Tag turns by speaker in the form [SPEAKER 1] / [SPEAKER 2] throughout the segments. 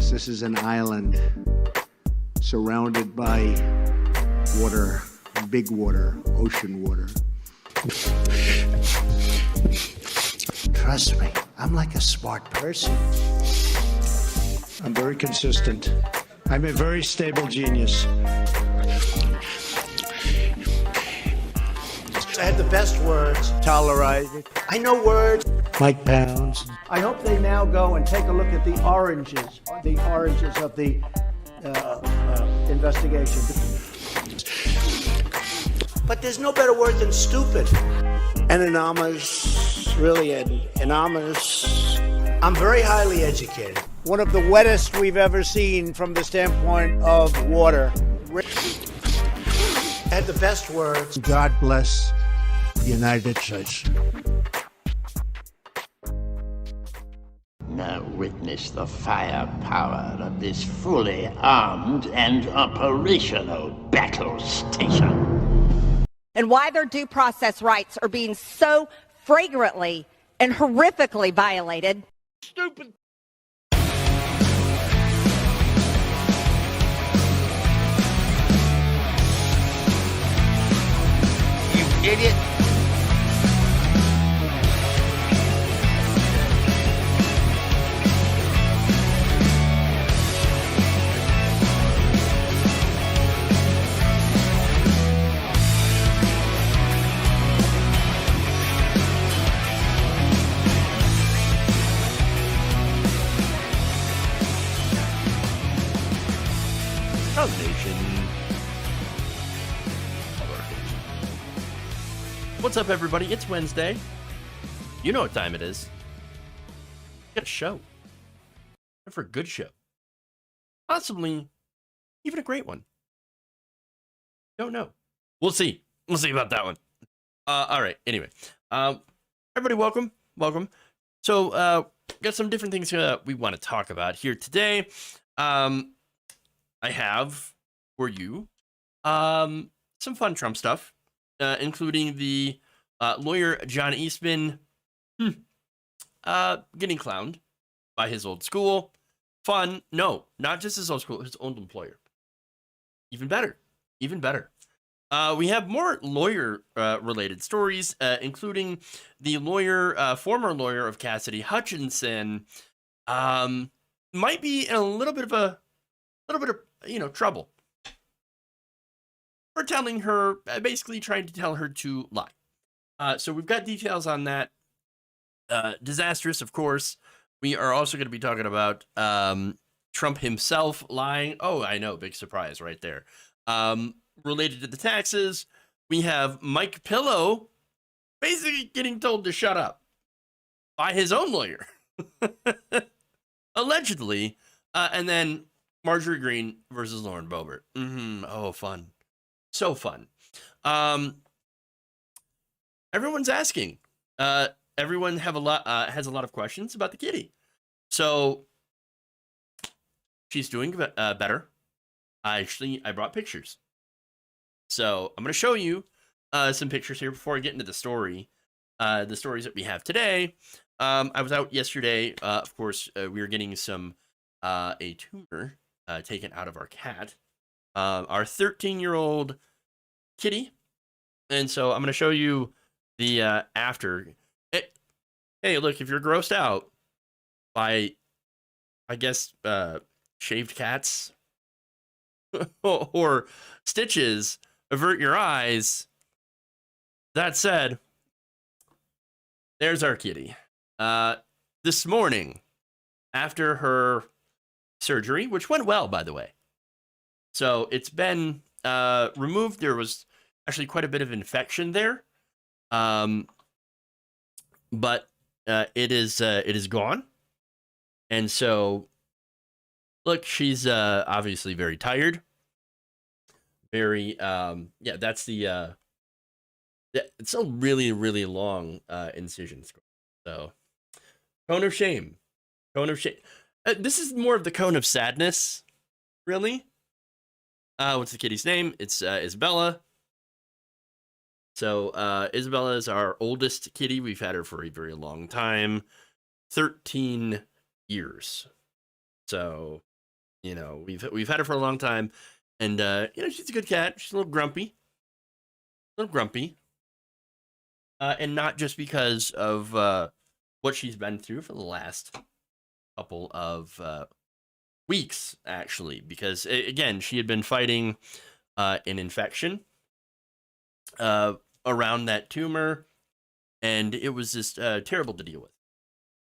[SPEAKER 1] course, this is an island surrounded by water, big water, ocean water. Trust me, I'm like a smart person. I'm very consistent. I'm a very stable genius. I had the best words. Tolerated. I know words. Mike Pounds. I hope they now go and take a look at the oranges of the investigation. But there's no better word than stupid. Anonymous, really anonymous. I'm very highly educated. One of the wettest we've ever seen from the standpoint of water. Had the best words. God bless the United States.
[SPEAKER 2] Now witness the firepower of this fully armed and operational battle station.
[SPEAKER 3] And why their due process rights are being so flagrantly and horrifically violated.
[SPEAKER 2] Stupid. You idiot.
[SPEAKER 4] What's up, everybody? It's Wednesday. You know what time it is. We got a show. And for a good show. Possibly even a great one. Don't know. We'll see. We'll see about that one. All right. Anyway, everybody, welcome. So, got some different things we want to talk about here today. I have for you some fun Trump stuff. Including the lawyer John Eastman getting clowned by his old school. Fun. No, not just his old school, his own employer. Even better. We have more lawyer related stories, including the former lawyer of Cassidy Hutchinson, might be in a little bit of trouble. For telling her, basically trying to tell her to lie. So we've got details on that. Disastrous, of course. We are also going to be talking about Trump himself lying. Oh, I know, big surprise right there. Related to the taxes, we have Mike Pillow basically getting told to shut up by his own lawyer. Allegedly. And then Marjorie Greene versus Lauren Boebert. Oh, fun. So fun. Everyone's asking. Everyone has a lot of questions about the kitty. So she's doing better. I brought pictures. So I'm going to show you some pictures here before I get into the story. The stories that we have today. I was out yesterday. Of course, we were getting a tumor taken out of our cat. Our 13-year-old kitty. And so I'm going to show you the after. Hey, look, if you're grossed out by, I guess, shaved cats or stitches, avert your eyes. That said, there's our kitty. This morning, after her surgery, which went well, by the way. So it's been removed. There was actually quite a bit of infection there, but it is gone. And so, look, she's obviously very tired. Very that's the it's a really, really long incision. So, cone of shame. This is more of the cone of sadness, really. What's the kitty's name? It's Isabella. So Isabella is our oldest kitty. We've had her for a very long time, 13 years. So You know, we've had her for a long time, and you know, she's a good cat. She's a little grumpy, and not just because of what she's been through for the last couple of weeks, actually, because again, she had been fighting an infection around that tumor, and it was just terrible to deal with.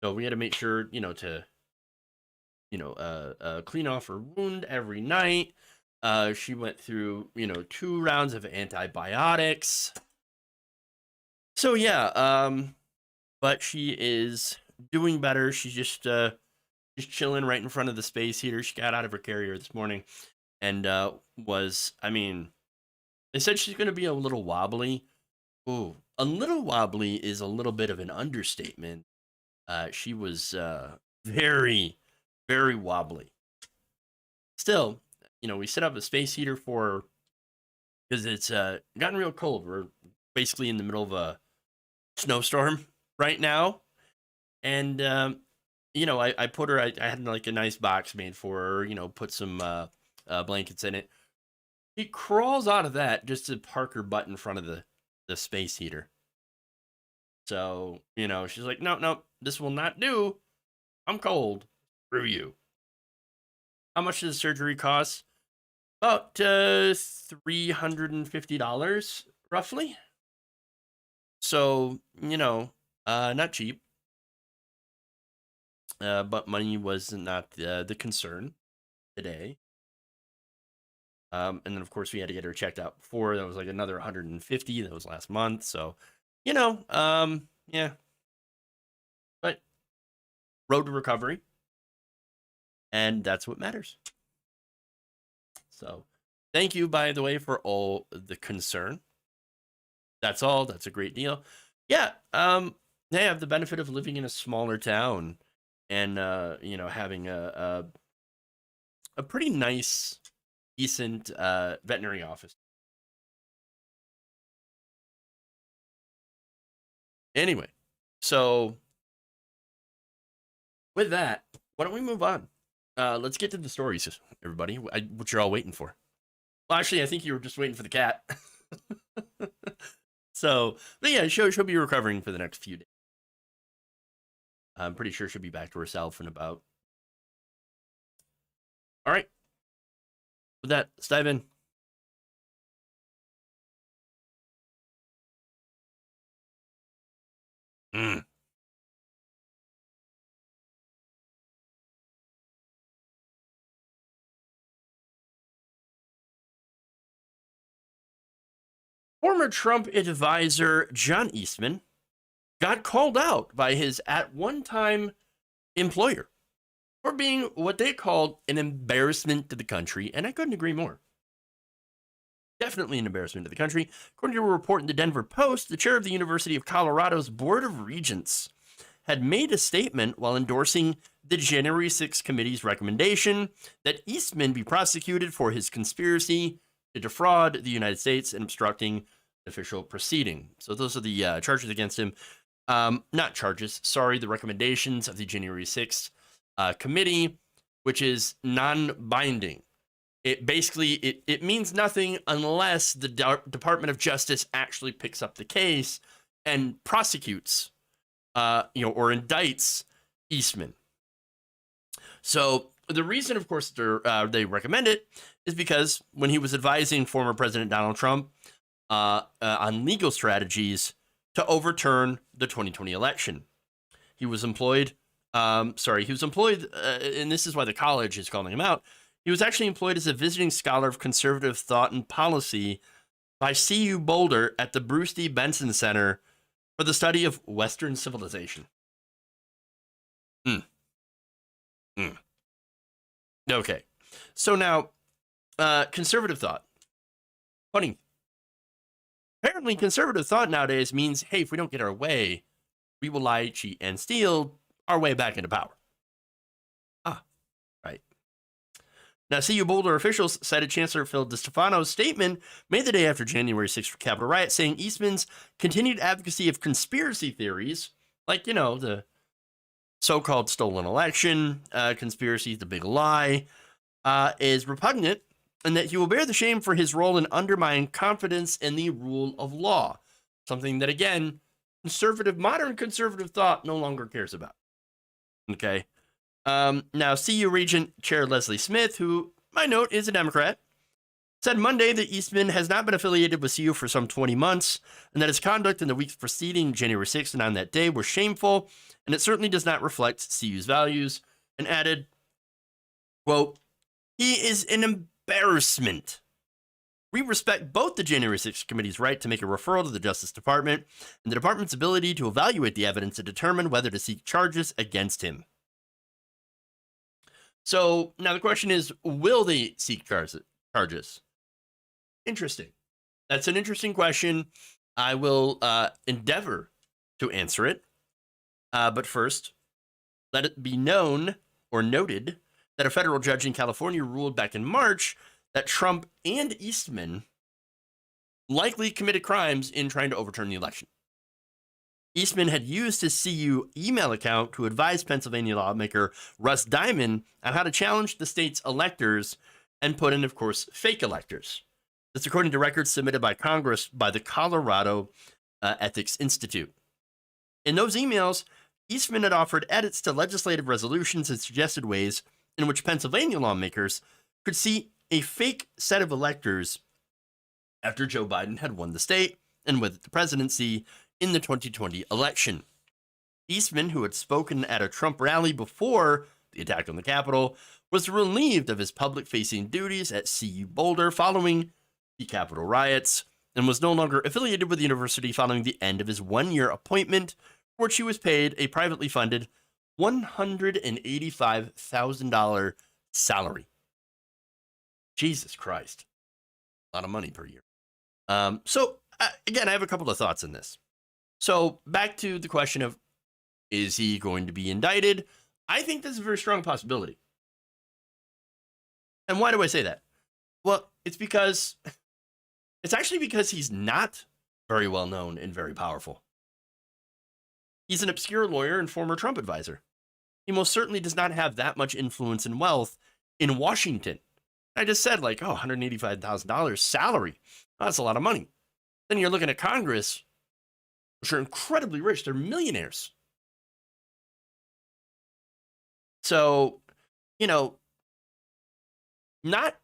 [SPEAKER 4] So we had to make sure, you know, to clean off her wound every night. She went through, you know, 2 rounds of antibiotics. So yeah, but she is doing better. She's just chilling right in front of the space heater. She got out of her carrier this morning, and I mean, they said she's going to be a little wobbly. Ooh, a little wobbly is a little bit of an understatement. She was very, very wobbly. Still, you know, we set up a space heater for her because it's gotten real cold. We're basically in the middle of a snowstorm right now. And, you know, I put her, I had like a nice box made for her, you know, put some blankets in it. She crawls out of that just to park her butt in front of the space heater. So, you know, she's like, no, this will not do. I'm cold. Screw you. How much does the surgery cost? About $350, roughly. So, you know, not cheap. But money was not the concern today. And then, of course, we had to get her checked out before. That was like another $150. That was last month. So, you know, yeah. But road to recovery. And that's what matters. So, thank you, by the way, for all the concern. That's all. That's a great deal. Yeah. They have the benefit of living in a smaller town and, you know, having a pretty nice, decent veterinary office. Anyway, so with that, why don't we move on? Let's get to the stories, everybody. What you're all waiting for. Well, actually, I think you were just waiting for the cat. So, but yeah, she'll be recovering for the next few days. I'm pretty sure she'll be back to herself in about. All right. With that, let's dive in. Former Trump advisor John Eastman got called out by his at one time employer for being what they called an embarrassment to the country, and I couldn't agree more. Definitely an embarrassment to the country. According to a report in the Denver Post, the chair of the University of Colorado's Board of Regents had made a statement while endorsing the January 6th committee's recommendation that Eastman be prosecuted for his conspiracy to defraud the United States and obstructing official proceeding. So those are the charges against him. Not charges, sorry, the recommendations of the January 6th committee, which is non-binding. It basically, it means nothing unless the Department of Justice actually picks up the case and prosecutes, or indicts Eastman. So the reason, of course, they recommend it is because when he was advising former President Donald Trump on legal strategies to overturn the 2020 election, he was employed. And this is why the college is calling him out. He was actually employed as a visiting scholar of conservative thought and policy by CU Boulder at the Bruce D. Benson Center for the study of Western civilization. Okay. So now, conservative thought. Funny. Apparently, conservative thought nowadays means, hey, if we don't get our way, we will lie, cheat, and steal our way back into power. Right. Now, CU Boulder officials cited Chancellor Phil DeStefano's statement made the day after January 6th Capitol riot, saying Eastman's continued advocacy of conspiracy theories, like, the so-called stolen election, conspiracy, the big lie, is repugnant and that he will bear the shame for his role in undermining confidence in the rule of law. Something that, again, modern conservative thought no longer cares about. Okay. Now, CU Regent Chair Leslie Smith, who I note is a Democrat, said Monday that Eastman has not been affiliated with CU for some 20 months and that his conduct in the weeks preceding January 6th and on that day was shameful, and it certainly does not reflect CU's values, and added, quote, "He is an embarrassment. We respect both the January 6th committee's right to make a referral to the Justice Department and the department's ability to evaluate the evidence and determine whether to seek charges against him." So now the question is, will they seek charges? Interesting. That's an interesting question. I will endeavor to answer it. But first, let it be known or noted that a federal judge in California ruled back in March that Trump and Eastman likely committed crimes in trying to overturn the election. Eastman had used his CU email account to advise Pennsylvania lawmaker Russ Diamond on how to challenge the state's electors and put in, of course, fake electors. That's according to records submitted by Congress by the Colorado Ethics Institute. In those emails, Eastman had offered edits to legislative resolutions and suggested ways in which Pennsylvania lawmakers could see a fake set of electors after Joe Biden had won the state and with it the presidency in the 2020 election. Eastman, who had spoken at a Trump rally before the attack on the Capitol, was relieved of his public-facing duties at CU Boulder following the Capitol riots and was no longer affiliated with the university following the end of his one-year appointment, for which he was paid a privately funded $185,000 salary. Jesus Christ. A lot of money per year. Again, I have a couple of thoughts on this. So back to the question of, is he going to be indicted? I think this is a very strong possibility. And why do I say that? Well, it's actually because he's not very well known and very powerful. He's an obscure lawyer and former Trump advisor. He most certainly does not have that much influence and wealth in Washington. I just said, $185,000 salary. That's a lot of money. Then you're looking at Congress, which are incredibly rich. They're millionaires. So, not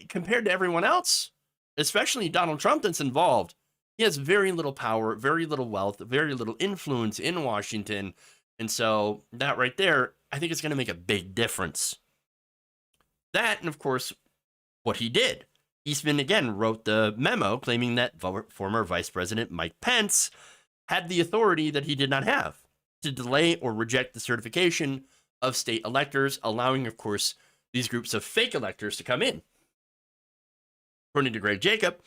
[SPEAKER 4] compared to everyone else, especially Donald Trump that's involved, he has very little power, very little wealth, very little influence in Washington. And so that right there, I think it's going to make a big difference. That, and of course, what he did. Eastman, again, wrote the memo claiming that former Vice President Mike Pence had the authority that he did not have to delay or reject the certification of state electors, allowing, of course, these groups of fake electors to come in. According to Greg Jacob,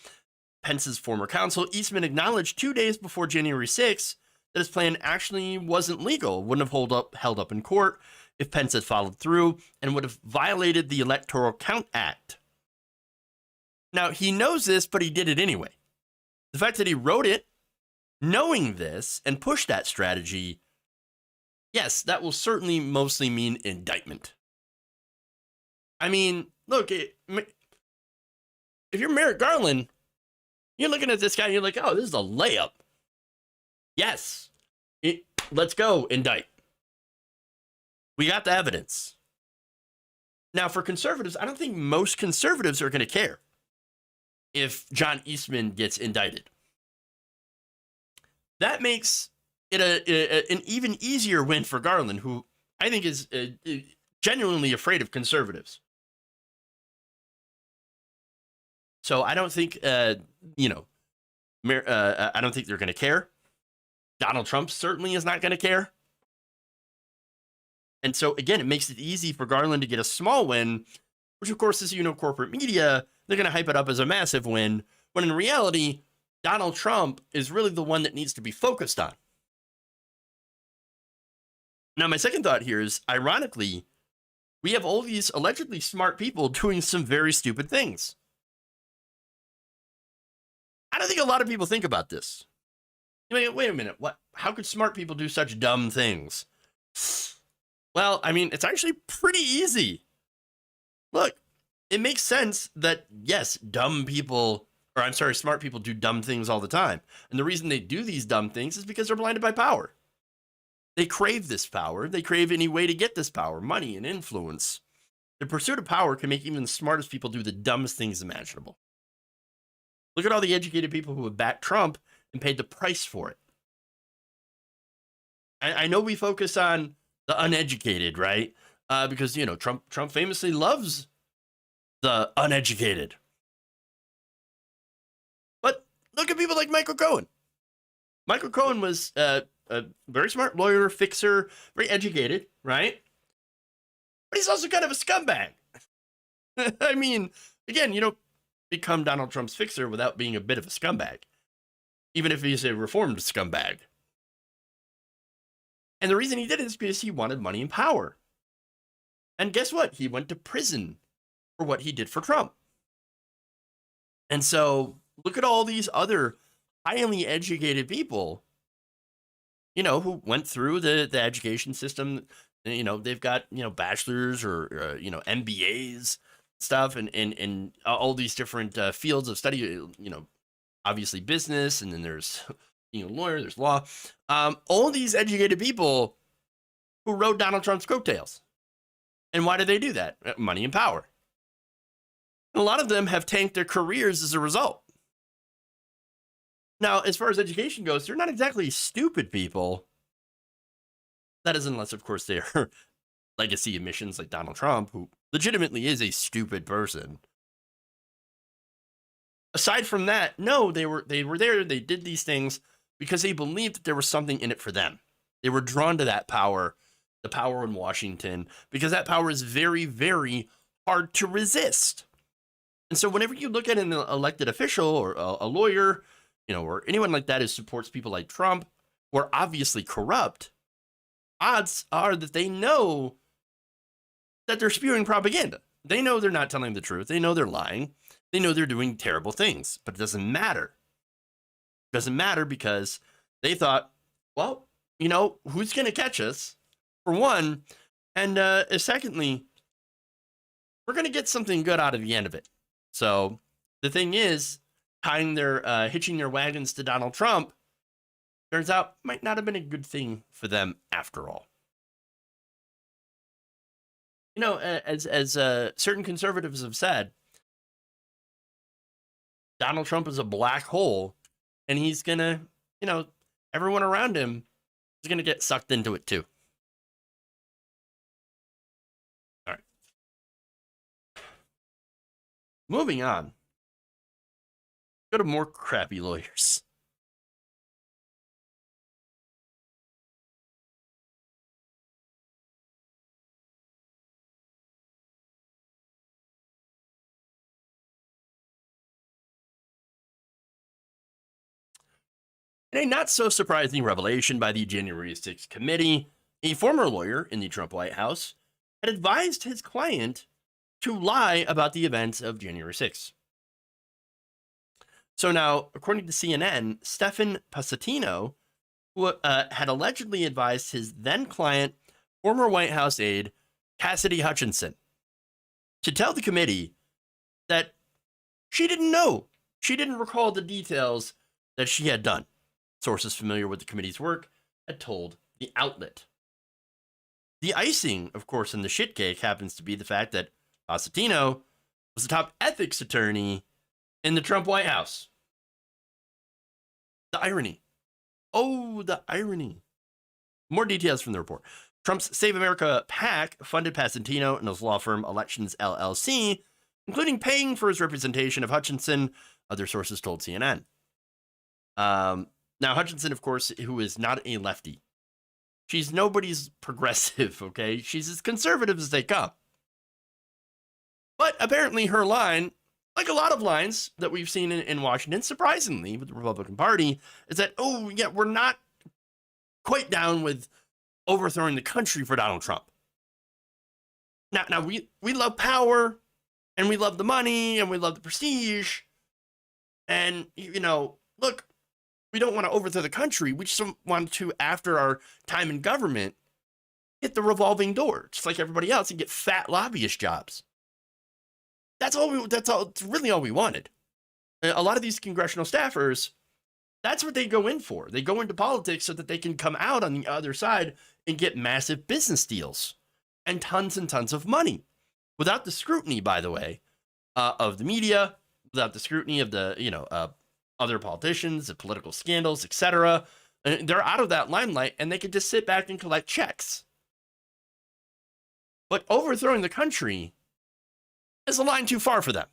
[SPEAKER 4] Pence's former counsel, Eastman acknowledged 2 days before January 6th that his plan actually wasn't legal, wouldn't have held up in court if Pence had followed through, and would have violated the Electoral Count Act. Now, he knows this, but he did it anyway. The fact that he wrote it, knowing this, and pushed that strategy, yes, that will certainly mostly mean indictment. I mean, look, if you're Merrick Garland, you're looking at this guy and you're like, oh, this is a layup. Yes, let's go indict. We got the evidence. Now, for conservatives, I don't think most conservatives are going to care if John Eastman gets indicted. That makes it an even easier win for Garland, who I think is genuinely afraid of conservatives. So I don't think, I don't think they're going to care. Donald Trump certainly is not going to care. And so, again, it makes it easy for Garland to get a small win, which, of course, is, corporate media, they're going to hype it up as a massive win, when in reality, Donald Trump is really the one that needs to be focused on. Now, my second thought here is, ironically, we have all these allegedly smart people doing some very stupid things. I don't think a lot of people think about this. Wait a minute, what? How could smart people do such dumb things? Well, I mean, it's actually pretty easy. Look, it makes sense that, yes, smart people do dumb things all the time. And the reason they do these dumb things is because they're blinded by power. They crave this power. They crave any way to get this power, money and influence. The pursuit of power can make even the smartest people do the dumbest things imaginable. Look at all the educated people who have backed Trump and paid the price for it. I know we focus on the uneducated, right? Because, Trump famously loves the uneducated. But look at people like Michael Cohen. Michael Cohen was a very smart lawyer, fixer, very educated, right? But he's also kind of a scumbag. I mean, again, you don't become Donald Trump's fixer without being a bit of a scumbag, even if he's a reformed scumbag. And the reason he did it is because he wanted money and power. And guess what? He went to prison for what he did for Trump. And so look at all these other highly educated people, who went through the education system. They've got, bachelors or, MBAs stuff and all these different fields of study, obviously business. And then there's being a lawyer, there's law. All these educated people who rode Donald Trump's coattails. And why did they do that? Money and power. And a lot of them have tanked their careers as a result. Now, as far as education goes, they're not exactly stupid people. That is, unless, of course, they're legacy emissions like Donald Trump, who legitimately is a stupid person. Aside from that, no, they were there. They did these things because they believed that there was something in it for them. They were drawn to that power, the power in Washington, because that power is very, very hard to resist. And so whenever you look at an elected official or a lawyer, or anyone like that who supports people like Trump, who are obviously corrupt, odds are that they know that they're spewing propaganda. They know they're not telling the truth. They know they're lying. They know they're doing terrible things, but it doesn't matter. It doesn't matter because they thought, well, who's going to catch us, for one, and secondly, we're going to get something good out of the end of it. So the thing is, hitching their wagons to Donald Trump, turns out might not have been a good thing for them after all. As certain conservatives have said, Donald Trump is a black hole, and he's gonna, everyone around him is gonna get sucked into it too. All right. Moving on. Go to more crappy lawyers. In a not so surprising revelation by the January 6th committee, a former lawyer in the Trump White House had advised his client to lie about the events of January 6th. So now, according to CNN, Stephen Passatino, who had allegedly advised his then client, former White House aide Cassidy Hutchinson, to tell the committee that she didn't know. She didn't recall the details that she had done. Sources familiar with the committee's work had told the outlet. The icing, of course, in the shit cake happens to be the fact that Passatino was the top ethics attorney in the Trump White House. The irony. Oh, the irony. More details from the report. Trump's Save America PAC funded Passatino and his law firm Elections LLC, including paying for his representation of Hutchinson, other sources told CNN. Now, Hutchinson, of course, who is not a lefty. She's nobody's progressive, okay? She's as conservative as they come. But apparently her line, like a lot of lines that we've seen in Washington, surprisingly, with the Republican Party, is that, oh, yeah, we're not quite down with overthrowing the country for Donald Trump. Now we love power, and we love the money, and we love the prestige. And, look, we don't want to overthrow the country. We just want to, after our time in government, hit the revolving door, just like everybody else, and get fat lobbyist jobs. That's all. It's really all we wanted. A lot of these congressional staffers, that's what they go in for. They go into politics so that they can come out on the other side and get massive business deals and tons of money without the scrutiny, by the way, of the media, without the scrutiny of the, other politicians, the political scandals, etc. They're out of that limelight and they can just sit back and collect checks. But overthrowing the country is a line too far for them.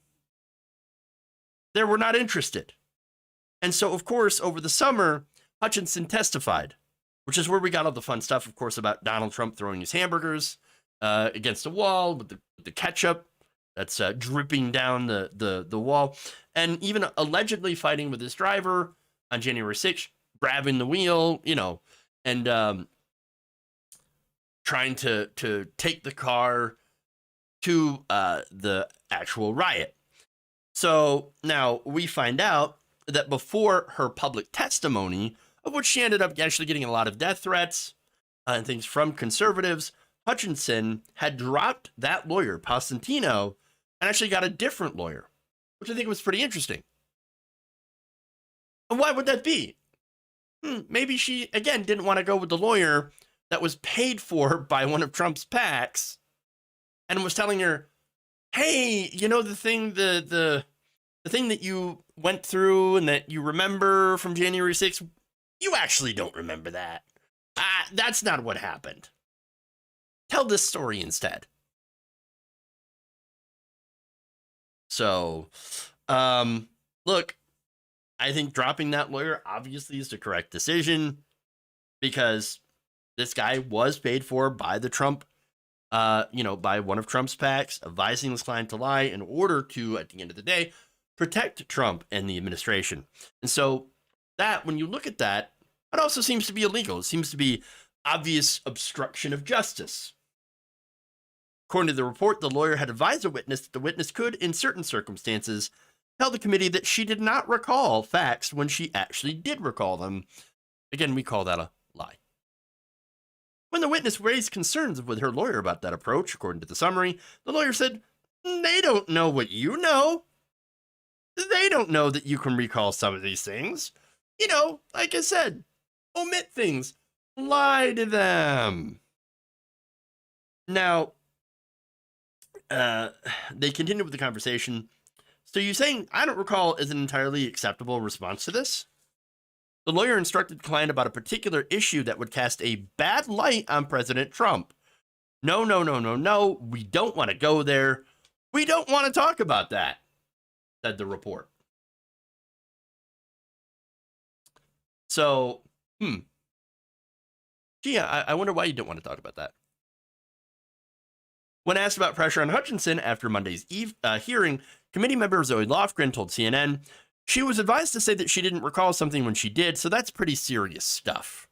[SPEAKER 4] They were not interested. And so, of course, over the summer, Hutchinson testified, which is where we got all the fun stuff, of course, about Donald Trump throwing his hamburgers against a wall with the ketchup that's dripping down the wall, and even allegedly fighting with his driver on January 6th, grabbing the wheel, and trying to take the car to the actual riot. So now we find out that before her public testimony, of which she ended up actually getting a lot of death threats and things from conservatives, Hutchinson had dropped that lawyer, Pasentino, and actually got a different lawyer, which I think was pretty interesting. And why would that be? Maybe she, again, didn't want to go with the lawyer that was paid for by one of Trump's PACs and was telling her, hey, the thing that you went through and that you remember from January 6th, you actually don't remember that. That's not what happened. Tell this story instead. So, look, I think dropping that lawyer obviously is the correct decision because this guy was paid for by the Trump, by one of Trump's PACs, advising his client to lie in order to, at the end of the day, protect Trump and the administration. And so that, when you look at that, it also seems to be illegal. It seems to be obvious obstruction of justice. According to the report, the lawyer had advised a witness that the witness could, in certain circumstances, tell the committee that she did not recall facts when she actually did recall them. Again, we call that a lie. When the witness raised concerns with her lawyer about that approach, according to the summary, the lawyer said, they don't know what you know. They don't know that you can recall some of these things. Like I said, omit things, lie to them. Now, they continued with the conversation. So you're saying, I don't recall, is an entirely acceptable response to this? The lawyer instructed the client about a particular issue that would cast a bad light on President Trump. No. We don't want to go there. We don't want to talk about that, said the report. So, gee, I wonder why you don't want to talk about that. When asked about pressure on Hutchinson after Monday's hearing, committee member Zoe Lofgren told CNN she was advised to say that she didn't recall something when she did, so that's pretty serious stuff.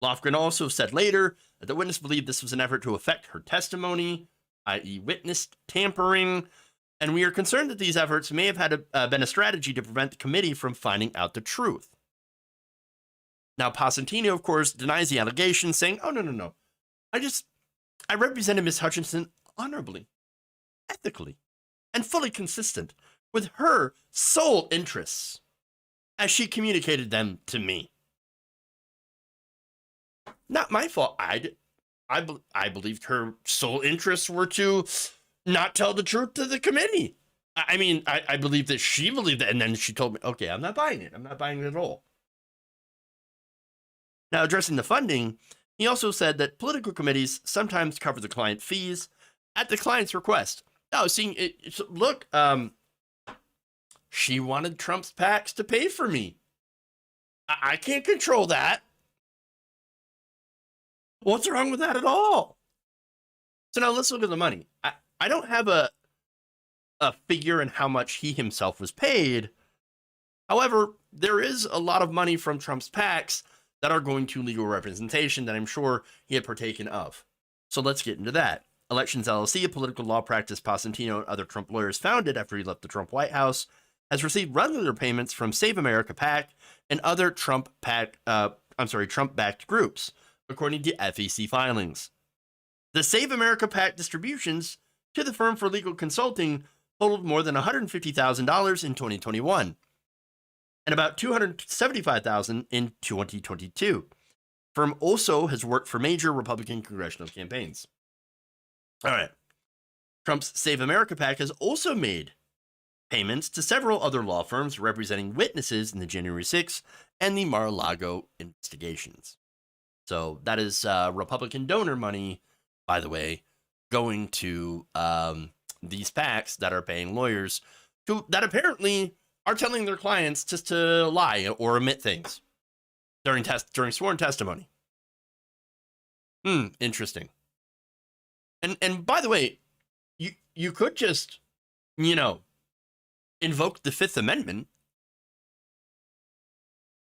[SPEAKER 4] Lofgren also said later that the witness believed this was an effort to affect her testimony, i.e. witness tampering, and we are concerned that these efforts may have had been a strategy to prevent the committee from finding out the truth. Now, Pasentino, of course, denies the allegation, saying, oh, no. I represented Ms. Hutchinson honorably, ethically, and fully consistent with her sole interests as she communicated them to me. Not my fault. I believed her sole interests were to not tell the truth to the committee. I believe that she believed it, and then she told me, okay, I'm not buying it. I'm not buying it at all. Now, addressing the funding, he also said that political committees sometimes cover the client fees at the client's request. Now, look, she wanted Trump's PACs to pay for me. I can't control that. What's wrong with that at all? So now let's look at the money. I don't have a figure in how much he himself was paid. However, there is a lot of money from Trump's PACs that are going to legal representation that I'm sure he had partaken of. So let's get into that. Elections LLC, a political law practice Pasentino and other Trump lawyers founded after he left the Trump White House, has received regular payments from Save America PAC and other Trump-backed groups, according to FEC filings. The Save America PAC distributions to the firm for legal consulting totaled more than $150,000 in 2021 and about $275,000 in 2022. The firm also has worked for major Republican congressional campaigns. All right. Trump's Save America PAC has also made payments to several other law firms representing witnesses in the January 6th and the Mar-a-Lago investigations. So that is Republican donor money, by the way, going to these PACs that are paying lawyers that apparently are telling their clients just to lie or omit things during sworn testimony. Interesting. And by the way, you could just, invoke the Fifth Amendment.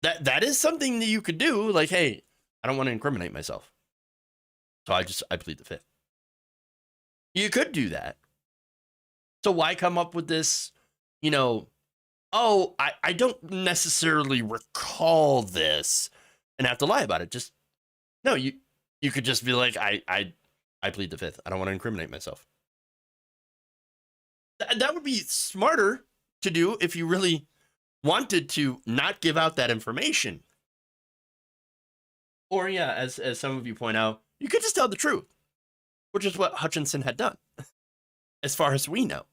[SPEAKER 4] That is something that you could do. Like, hey, I don't want to incriminate myself, so I plead the Fifth. You could do that. So why come up with this? I don't necessarily recall this and have to lie about it. Just no. You could just be like, I plead the Fifth. I don't want to incriminate myself. That would be smarter to do if you really wanted to not give out that information. Or yeah, as some of you point out, you could just tell the truth, which is what Hutchinson had done, as far as we know.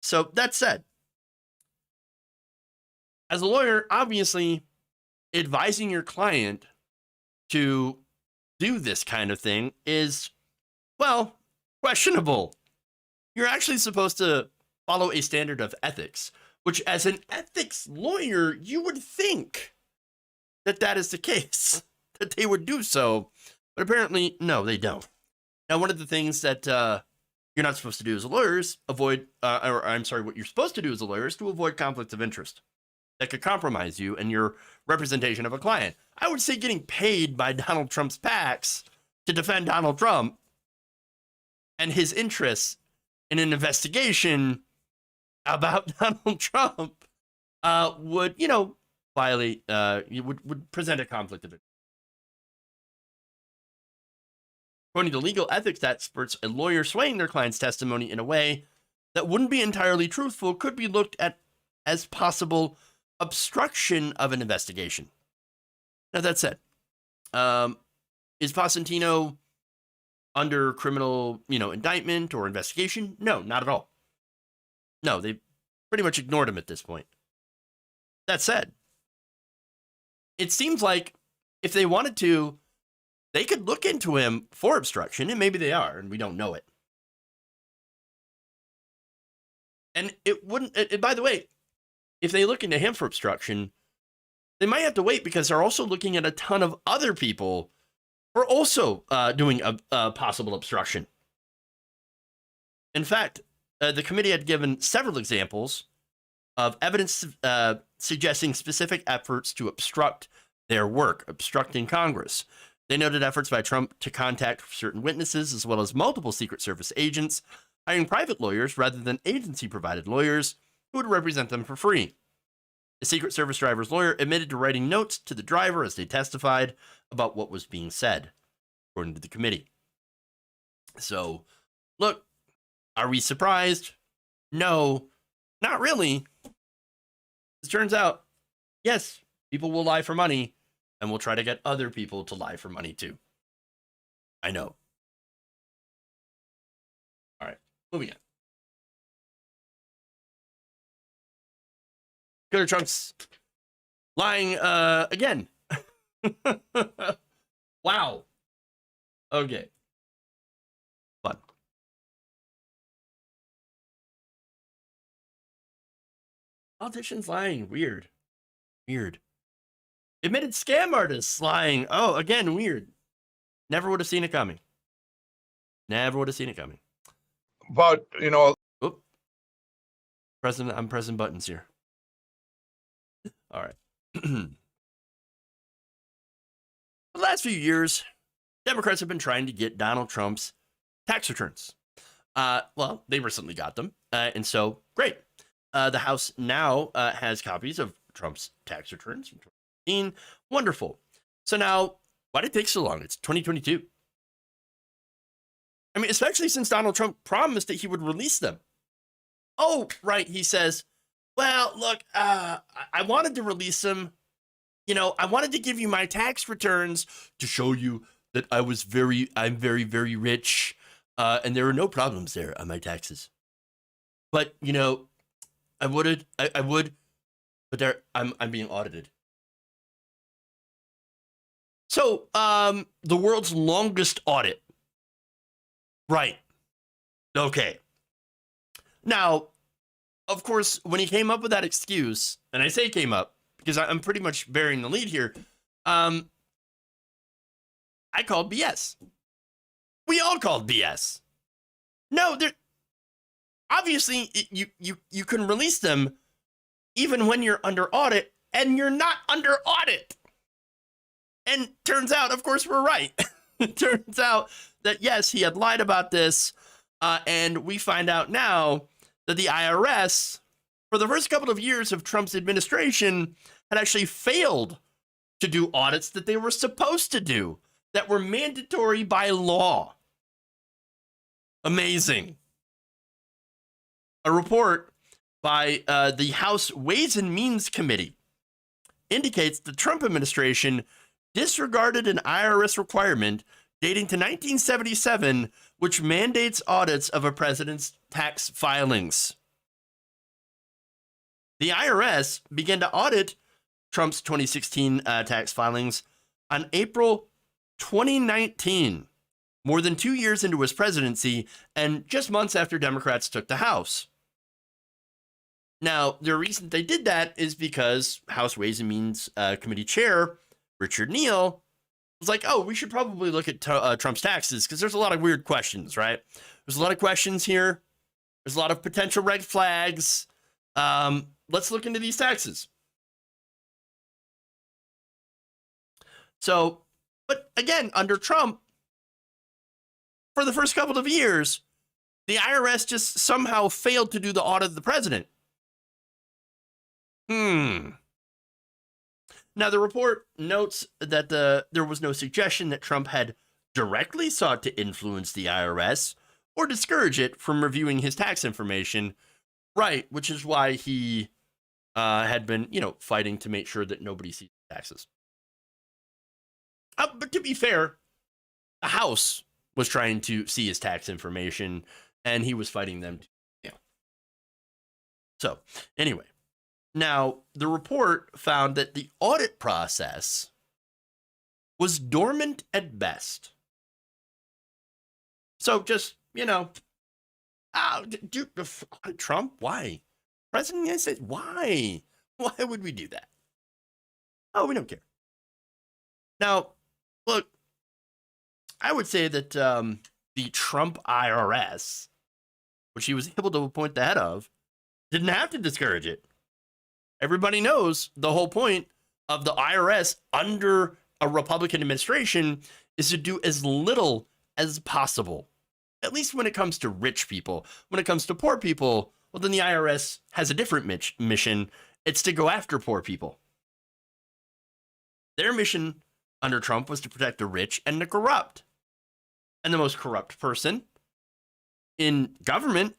[SPEAKER 4] So that said, as a lawyer, obviously advising your client to do this kind of thing is, well, questionable. You're actually supposed to follow a standard of ethics, which as an ethics lawyer, you would think that is the case, that they would do so. But apparently, no, they don't. Now, one of the things that you're not supposed to do as a lawyer is what you're supposed to do as a lawyer is to avoid conflicts of interest that could compromise you and your representation of a client. I would say getting paid by Donald Trump's PACs to defend Donald Trump and his interests in an investigation about Donald Trump would, violate, would present a conflict of interest. According to legal ethics experts, a lawyer swaying their client's testimony in a way that wouldn't be entirely truthful could be looked at as possible obstruction of an investigation. Now, that said, is Pasentino under criminal, indictment or investigation? No, not at all. No, they pretty much ignored him at this point. That said, it seems like if they wanted to, they could look into him for obstruction, and maybe they are, and we don't know it. And it wouldn't, by the way, if they look into him for obstruction, they might have to wait because they're also looking at a ton of other people who are also doing a possible obstruction. In fact, the committee had given several examples of evidence suggesting specific efforts to obstruct their work, obstructing Congress. They noted efforts by Trump to contact certain witnesses as well as multiple Secret Service agents, hiring private lawyers rather than agency-provided lawyers who would represent them for free. The Secret Service driver's lawyer admitted to writing notes to the driver as they testified about what was being said, according to the committee. So, look, are we surprised? No, not really. It turns out, yes, people will lie for money, and we'll try to get other people to lie for money too. I know. All right, moving on. Gunnar Trump's lying again. Wow. Okay. Fun. Politicians lying. Weird. Admitted scam artists lying. Oh, again, weird. Never would have seen it coming.
[SPEAKER 5] But,
[SPEAKER 4] Oop. I'm pressing buttons here. All right. For the last few years, Democrats have been trying to get Donald Trump's tax returns. Well, they recently got them, and so great. The House now has copies of Trump's tax returns from 2018. Wonderful. So now, why did it take so long? It's 2022. I mean, especially since Donald Trump promised that he would release them. Oh, right. He says, well, look, I wanted to release them. You know, I wanted to give you my tax returns to show you that I'm very, very rich. And there are no problems there on my taxes. But, you know, I would, but I'm being audited. So, the world's longest audit. Right. Okay. Now, of course, when he came up with that excuse, and I say came up because I'm pretty much bearing the lead here, I called BS. We all called BS. No, there. Obviously, you can release them even when you're under audit, and you're not under audit. And turns out, of course, we're right. It turns out that, yes, he had lied about this, and we find out now that the IRS, for the first couple of years of Trump's administration, had actually failed to do audits that they were supposed to do, that were mandatory by law. Amazing. A report by the House Ways and Means Committee indicates the Trump administration disregarded an IRS requirement dating to 1977, which mandates audits of a president's tax filings. The IRS began to audit Trump's 2016 tax filings on April 2019, more than 2 years into his presidency, and just months after Democrats took the House. Now, the reason they did that is because House Ways and Means Committee Chair Richard Neal was like, oh, we should probably look at Trump's taxes because there's a lot of weird questions, right? There's a lot of questions here. There's a lot of potential red flags. Let's look into these taxes. So, but again, under Trump, for the first couple of years, the IRS just somehow failed to do the audit of the president. Now, the report notes that there was no suggestion that Trump had directly sought to influence the IRS or discourage it from reviewing his tax information, right, which is why he had been, fighting to make sure that nobody sees taxes. But to be fair, the House was trying to see his tax information, and he was fighting them. So, anyway. Now, the report found that the audit process was dormant at best. So just, Trump, why? President of the United States, why? Why would we do that? Oh, we don't care. Now, look, I would say that the Trump IRS, which he was able to appoint the head of, didn't have to discourage it. Everybody knows the whole point of the IRS under a Republican administration is to do as little as possible, at least when it comes to rich people. When it comes to poor people, well, then the IRS has a different mission. It's to go after poor people. Their mission under Trump was to protect the rich and the corrupt. And the most corrupt person in government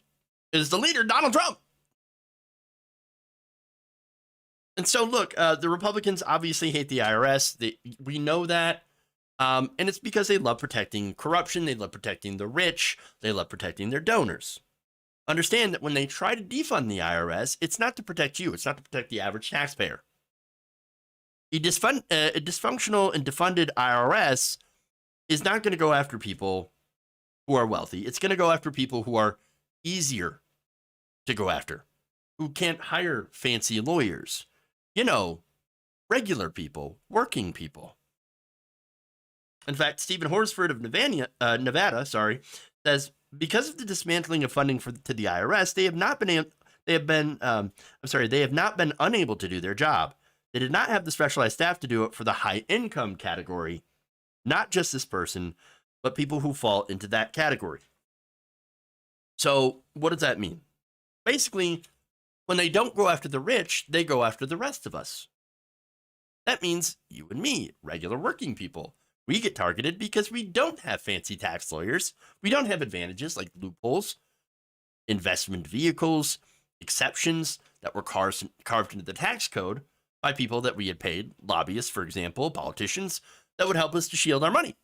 [SPEAKER 4] is the leader, Donald Trump. And so, look, the Republicans obviously hate the IRS. We know that. And it's because they love protecting corruption. They love protecting the rich. They love protecting their donors. Understand that when they try to defund the IRS, it's not to protect you. It's not to protect the average taxpayer. A dysfunctional and defunded IRS is not going to go after people who are wealthy. It's going to go after people who are easier to go after, who can't hire fancy lawyers. Regular people, working people. In fact, Stephen Horsford of Nevada, says because of the dismantling of funding to the IRS, they have not been unable to do their job. They did not have the specialized staff to do it for the high income category, not just this person, but people who fall into that category. So what does that mean? Basically, when they don't go after the rich, they go after the rest of us. That means you and me, regular working people. We get targeted because we don't have fancy tax lawyers. We don't have advantages like loopholes, investment vehicles, exceptions that were carved into the tax code by people that we had paid, lobbyists, for example, politicians, that would help us to shield our money.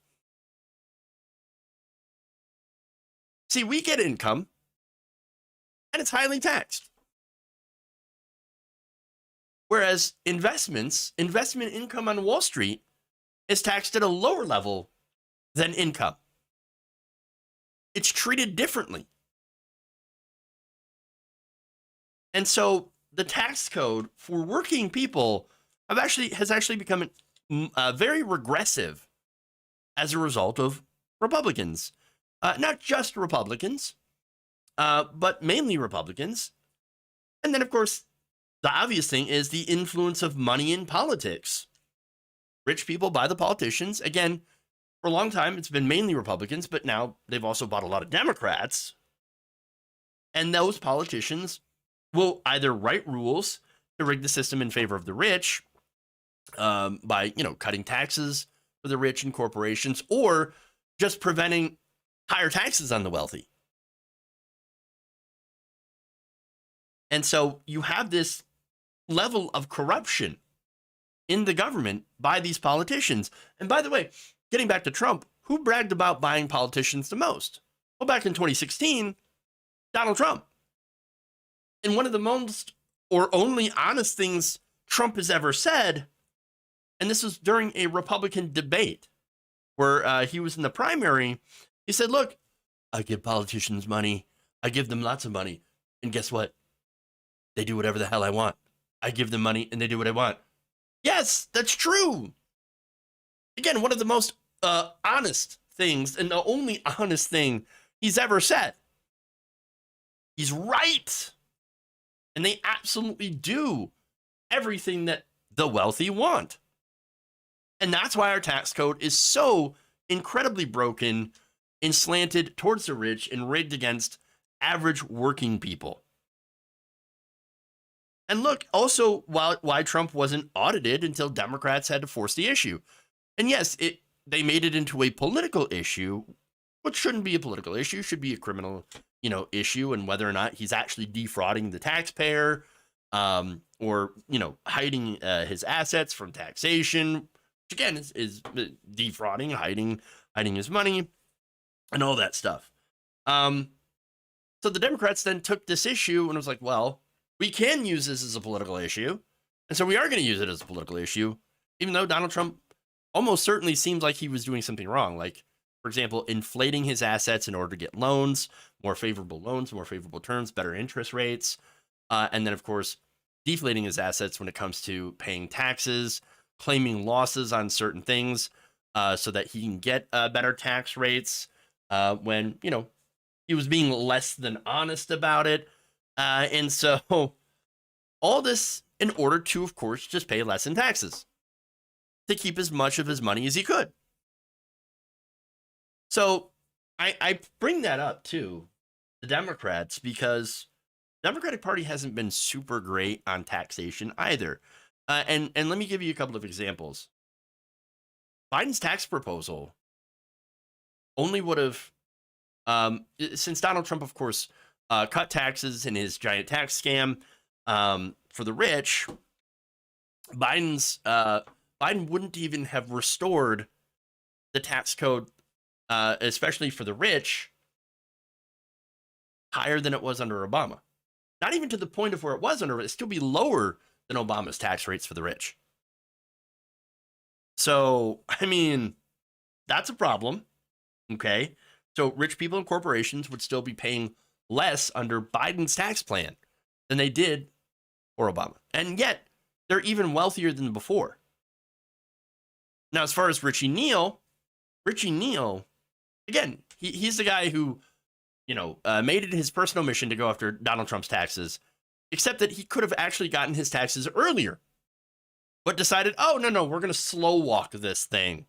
[SPEAKER 4] See, we get income, and it's highly taxed. Whereas investment income on Wall Street is taxed at a lower level than income. It's treated differently. And so the tax code for working people has actually become very regressive as a result of Republicans. Not just Republicans, but mainly Republicans. And then, of course, the obvious thing is the influence of money in politics. Rich people buy the politicians. Again, for a long time, it's been mainly Republicans, but now they've also bought a lot of Democrats. And those politicians will either write rules to rig the system in favor of the rich by, cutting taxes for the rich and corporations, or just preventing higher taxes on the wealthy. And so you have this level of corruption in the government by these politicians. And by the way, getting back to Trump, who bragged about buying politicians the most? Well, back in 2016, Donald Trump. And one of the most or only honest things Trump has ever said, and this was during a Republican debate where he was in the primary, he said, look, I give politicians money. I give them lots of money. And guess what? They do whatever the hell I want. I give them money and they do what I want. Yes, that's true. Again, one of the most honest things and the only honest thing he's ever said. He's right. And they absolutely do everything that the wealthy want. And that's why our tax code is so incredibly broken and slanted towards the rich and rigged against average working people. And look, also, why Trump wasn't audited until Democrats had to force the issue. And yes, they made it into a political issue, which shouldn't be a political issue, should be a criminal, issue, and whether or not he's actually defrauding the taxpayer, or, hiding his assets from taxation, which again is defrauding, hiding his money, and all that stuff. So the Democrats then took this issue and was like, well, we can use this as a political issue. And so we are going to use it as a political issue, even though Donald Trump almost certainly seems like he was doing something wrong. Like, for example, inflating his assets in order to get loans, more favorable terms, better interest rates. And then, of course, deflating his assets when it comes to paying taxes, claiming losses on certain things so that he can get better tax rates when, he was being less than honest about it. And so all this in order to, of course, just pay less in taxes to keep as much of his money as he could. So I bring that up to the Democrats because the Democratic Party hasn't been super great on taxation either. And let me give you a couple of examples. Biden's tax proposal only would have, since Donald Trump, of course, cut taxes in his giant tax scam for the rich, Biden wouldn't even have restored the tax code, especially for the rich, higher than it was under Obama. Not even to the point of where it was under, it'd still be lower than Obama's tax rates for the rich. So, I mean, that's a problem. Okay. So rich people and corporations would still be paying less under Biden's tax plan than they did for Obama. And yet they're even wealthier than before. Now, as far as Richie Neal, again, he's the guy who, made it his personal mission to go after Donald Trump's taxes, except that he could have actually gotten his taxes earlier, but decided, oh, no, we're going to slow walk this thing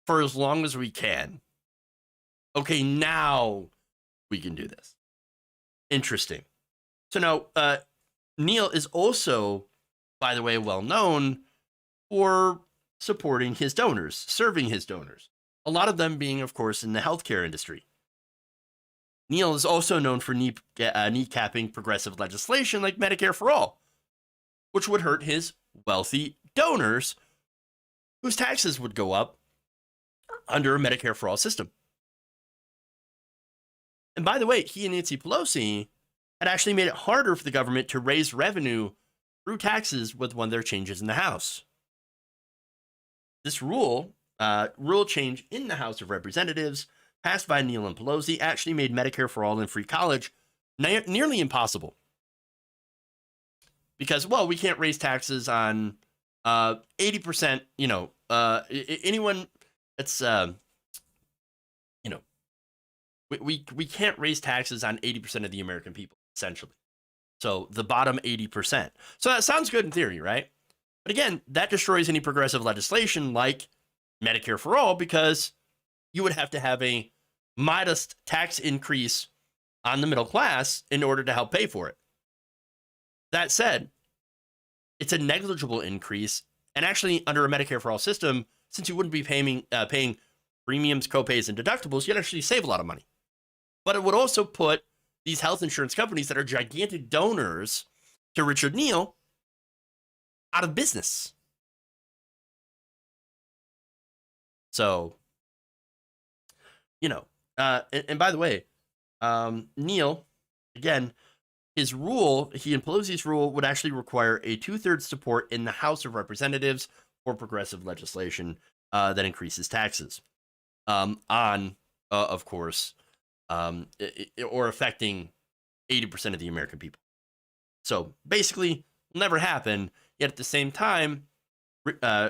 [SPEAKER 4] for as long as we can. Okay, now we can do this. Interesting. So now, Neal is also, by the way, well known for supporting his donors, serving his donors. A lot of them being, of course, in the healthcare industry. Neil is also known for kneecapping progressive legislation like Medicare for All, which would hurt his wealthy donors whose taxes would go up under a Medicare for All system. And by the way, he and Nancy Pelosi had actually made it harder for the government to raise revenue through taxes with one of their changes in the House. This rule change in the House of Representatives, passed by Neil and Pelosi, actually made Medicare for All and free college nearly impossible. Because, well, we can't raise taxes on 80%, anyone that's, we can't raise taxes on 80% of the American people, essentially. So the bottom 80%. So that sounds good in theory, right? But again, that destroys any progressive legislation like Medicare for All, because you would have to have a modest tax increase on the middle class in order to help pay for it. That said, it's a negligible increase, and actually under a Medicare for All system, since you wouldn't be paying premiums, copays, and deductibles, you'd actually save a lot of money. But it would also put these health insurance companies that are gigantic donors to Richard Neal out of business. So, and by the way, Neal, again, his rule, he and Pelosi's rule, would actually require a 2/3 support in the House of Representatives for progressive legislation that increases taxes of course, or affecting 80% of the American people. So basically, will never happen. Yet at the same time,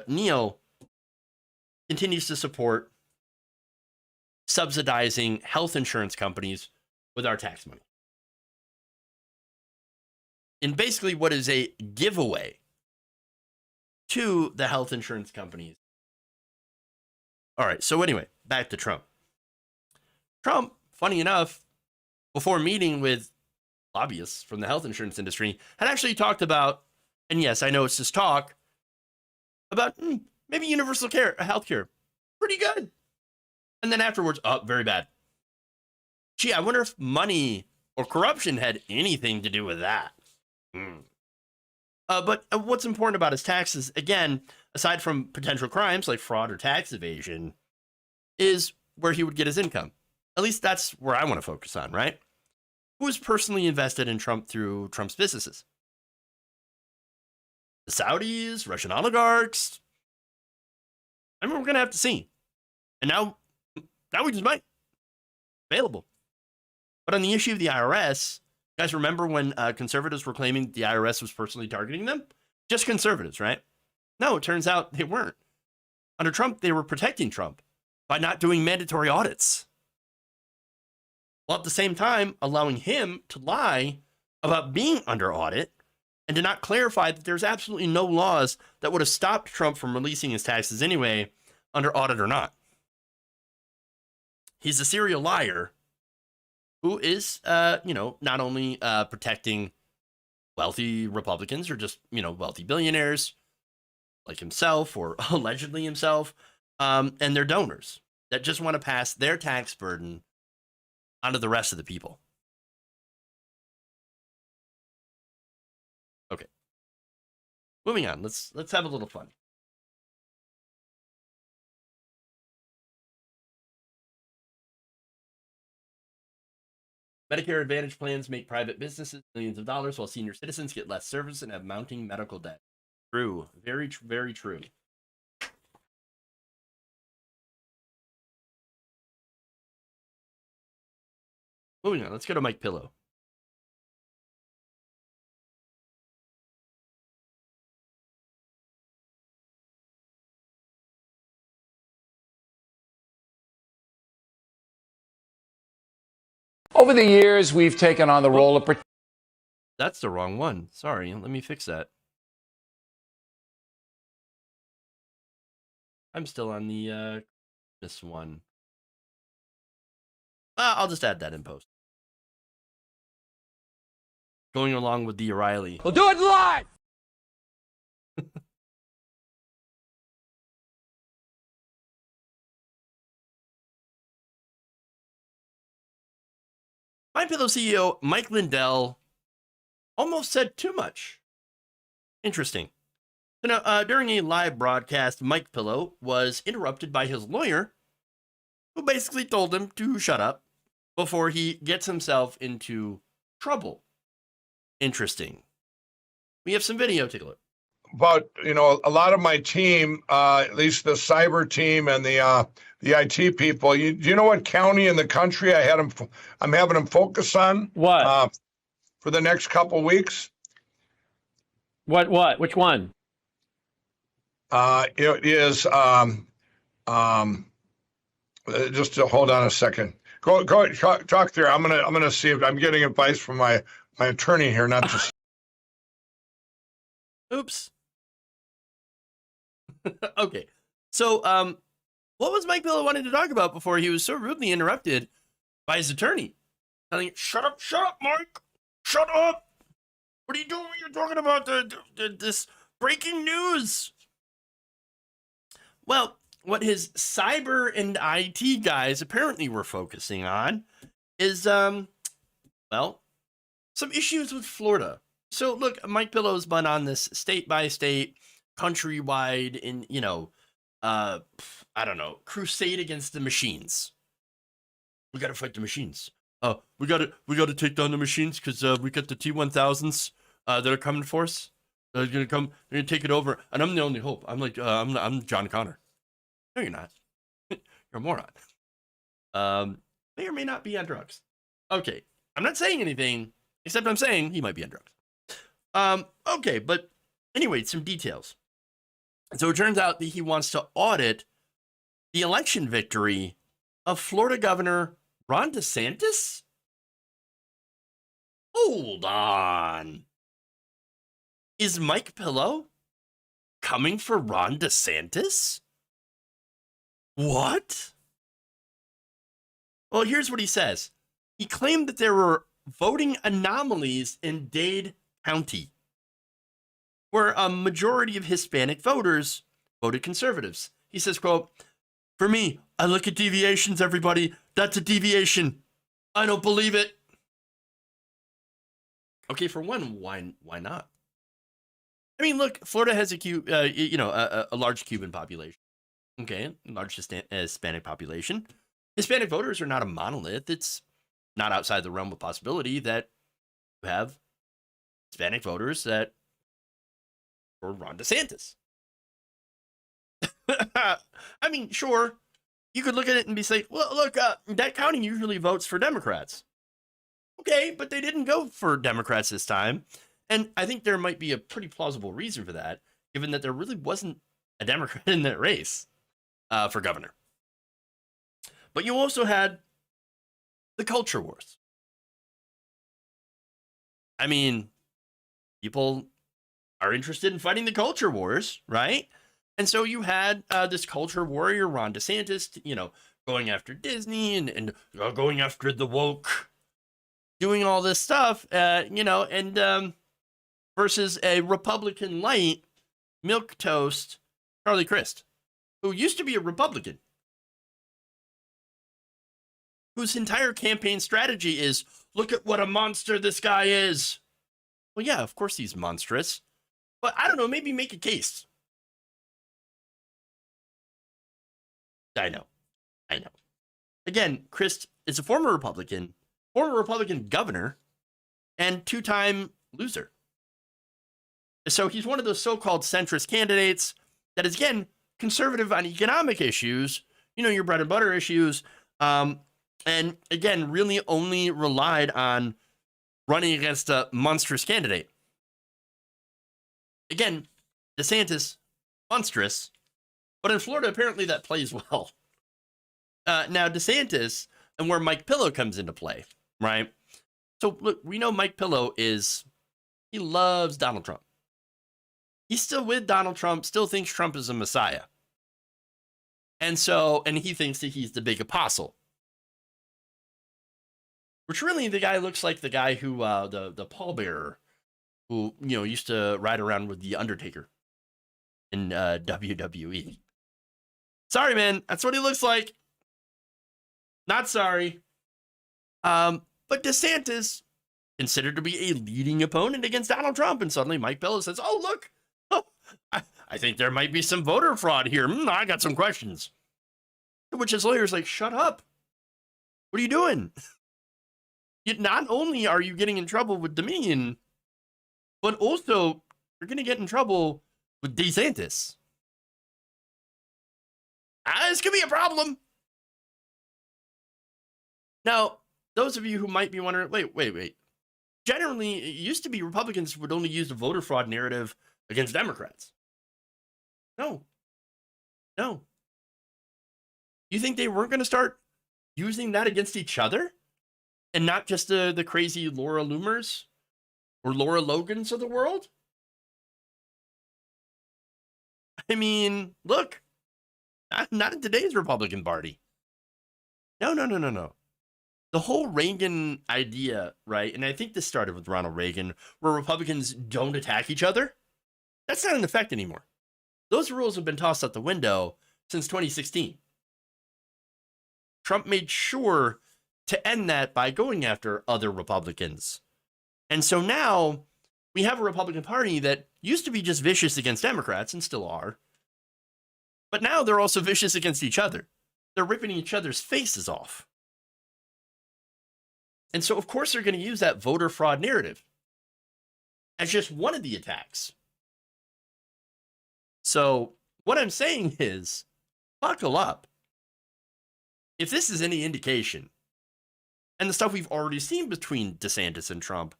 [SPEAKER 4] Neal continues to support subsidizing health insurance companies with our tax money. In basically what is a giveaway to the health insurance companies. All right, so anyway, back to Trump. Trump, funny enough, before meeting with lobbyists from the health insurance industry, had actually talked about, and yes, I know it's just talk, about maybe universal health care. Pretty good. And then afterwards, oh, very bad. Gee, I wonder if money or corruption had anything to do with that. But what's important about his taxes, again, aside from potential crimes like fraud or tax evasion, is where he would get his income. At least that's where I want to focus on, right? Who is personally invested in Trump through Trump's businesses? The Saudis, Russian oligarchs? I mean, we're going to have to see. And now we just might. Available. But on the issue of the IRS, you guys remember when conservatives were claiming the IRS was personally targeting them? Just conservatives, right? No, it turns out they weren't. Under Trump, they were protecting Trump by not doing mandatory audits, while at the same time allowing him to lie about being under audit and to not clarify that there's absolutely no laws that would have stopped Trump from releasing his taxes anyway, under audit or not. He's a serial liar who is, not only protecting wealthy Republicans or just, wealthy billionaires like himself or allegedly himself, and their donors that just want to pass their tax burden onto the rest of the people. Okay. Moving on. Let's have a little fun. Medicare Advantage plans make private businesses millions of dollars while senior citizens get less service and have mounting medical debt. True. Very, very true. Moving on. Let's go to Mike Pillow.
[SPEAKER 5] Over the years, we've taken on the role of...
[SPEAKER 4] That's the wrong one. Sorry. Let me fix that. I'm still on the this one. I'll just add that in post. Going along with the O'Reilly.
[SPEAKER 5] We'll do it live!
[SPEAKER 4] MyPillow CEO Mike Lindell almost said too much. Interesting. So now, during a live broadcast, Mike Pillow was interrupted by his lawyer, who basically told him to shut up before he gets himself into trouble. Interesting. We have some video. Take a look.
[SPEAKER 6] But a lot of my team, at least the cyber team and the IT people. Do you know what county in the country I'm having them focus on?
[SPEAKER 7] What?
[SPEAKER 6] For the next couple weeks?
[SPEAKER 7] What? Which one?
[SPEAKER 6] It is. Just hold on a second. Go talk there. I'm gonna see if I'm getting advice from my attorney here, not to.
[SPEAKER 4] Oops. Okay. So, what was Mike Pillow wanting to talk about before he was so rudely interrupted by his attorney? Telling him, shut up, Mike. Shut up. What are you doing when you're talking about this breaking news? Well, what his cyber and IT guys apparently were focusing on is, some issues with Florida. So look, Mike Pillow's been on this state by state, countrywide, crusade against the machines. We got to fight the machines. We got to take down the machines because we got the T-1000s that are coming for us. They're gonna take it over, and I'm the only hope. I'm like, I'm John Connor. No, you're not. You're a moron. May or may not be on drugs. Okay, I'm not saying anything except I'm saying he might be on drugs. Okay, but anyway, some details. So it turns out that he wants to audit the election victory of Florida Governor Ron DeSantis. Hold on. Is Mike Pillow coming for Ron DeSantis? What? Well, here's what he says. He claimed that there were voting anomalies in Dade County, where a majority of Hispanic voters voted conservatives. He says, quote, "For me, I look at deviations, everybody. That's a deviation. I don't believe it." Okay, for one, why not? I mean, look, Florida has a large Cuban population. Okay, large Hispanic population. Hispanic voters are not a monolith. It's not outside the realm of possibility that you have Hispanic voters that were Ron DeSantis. I mean, sure, you could look at it and be like, well, look, that county usually votes for Democrats. Okay, but they didn't go for Democrats this time. And I think there might be a pretty plausible reason for that, given that there really wasn't a Democrat in that race for governor. But you also had the culture wars. I mean, people are interested in fighting the culture wars, right? And so you had this culture warrior, Ron DeSantis, going after Disney and going after the woke, doing all this stuff, versus a Republican light, milquetoast Charlie Crist, who used to be a Republican, whose entire campaign strategy is, look at what a monster this guy is. Well, yeah, of course he's monstrous. But I don't know, maybe make a case. I know. Again, Crist is a former Republican governor, and two-time loser. So he's one of those so-called centrist candidates that is, again, conservative on economic issues, your bread and butter issues, and again, really only relied on running against a monstrous candidate. Again, DeSantis, monstrous, but in Florida, apparently that plays well. Now, DeSantis, and where Mike Pillow comes into play, right? So, look, we know Mike Pillow he loves Donald Trump. He's still with Donald Trump, still thinks Trump is a messiah. And he thinks that he's the big apostle. Which really, the guy looks like the guy who, the pallbearer, who, used to ride around with The Undertaker in WWE. Sorry, man. That's what he looks like. Not sorry. But DeSantis, considered to be a leading opponent against Donald Trump, and suddenly Mike Pence says, oh, look, I think there might be some voter fraud here. I got some questions. To which his lawyer's like, shut up. What are you doing? Not only are you getting in trouble with Dominion, but also you're going to get in trouble with DeSantis. This could be a problem. Now, those of you who might be wondering, wait. Generally, it used to be Republicans would only use the voter fraud narrative against Democrats. No. You think they weren't going to start using that against each other? And not just the crazy Laura Loomers or Laura Logans of the world? I mean, look, not in today's Republican Party. No. The whole Reagan idea, right? And I think this started with Ronald Reagan, where Republicans don't attack each other. That's not in effect anymore. Those rules have been tossed out the window since 2016. Trump made sure to end that by going after other Republicans. And so now we have a Republican Party that used to be just vicious against Democrats and still are. But now they're also vicious against each other. They're ripping each other's faces off. And so, of course, they're going to use that voter fraud narrative as just one of the attacks. So what I'm saying is, buckle up. If this is any indication, and the stuff we've already seen between DeSantis and Trump,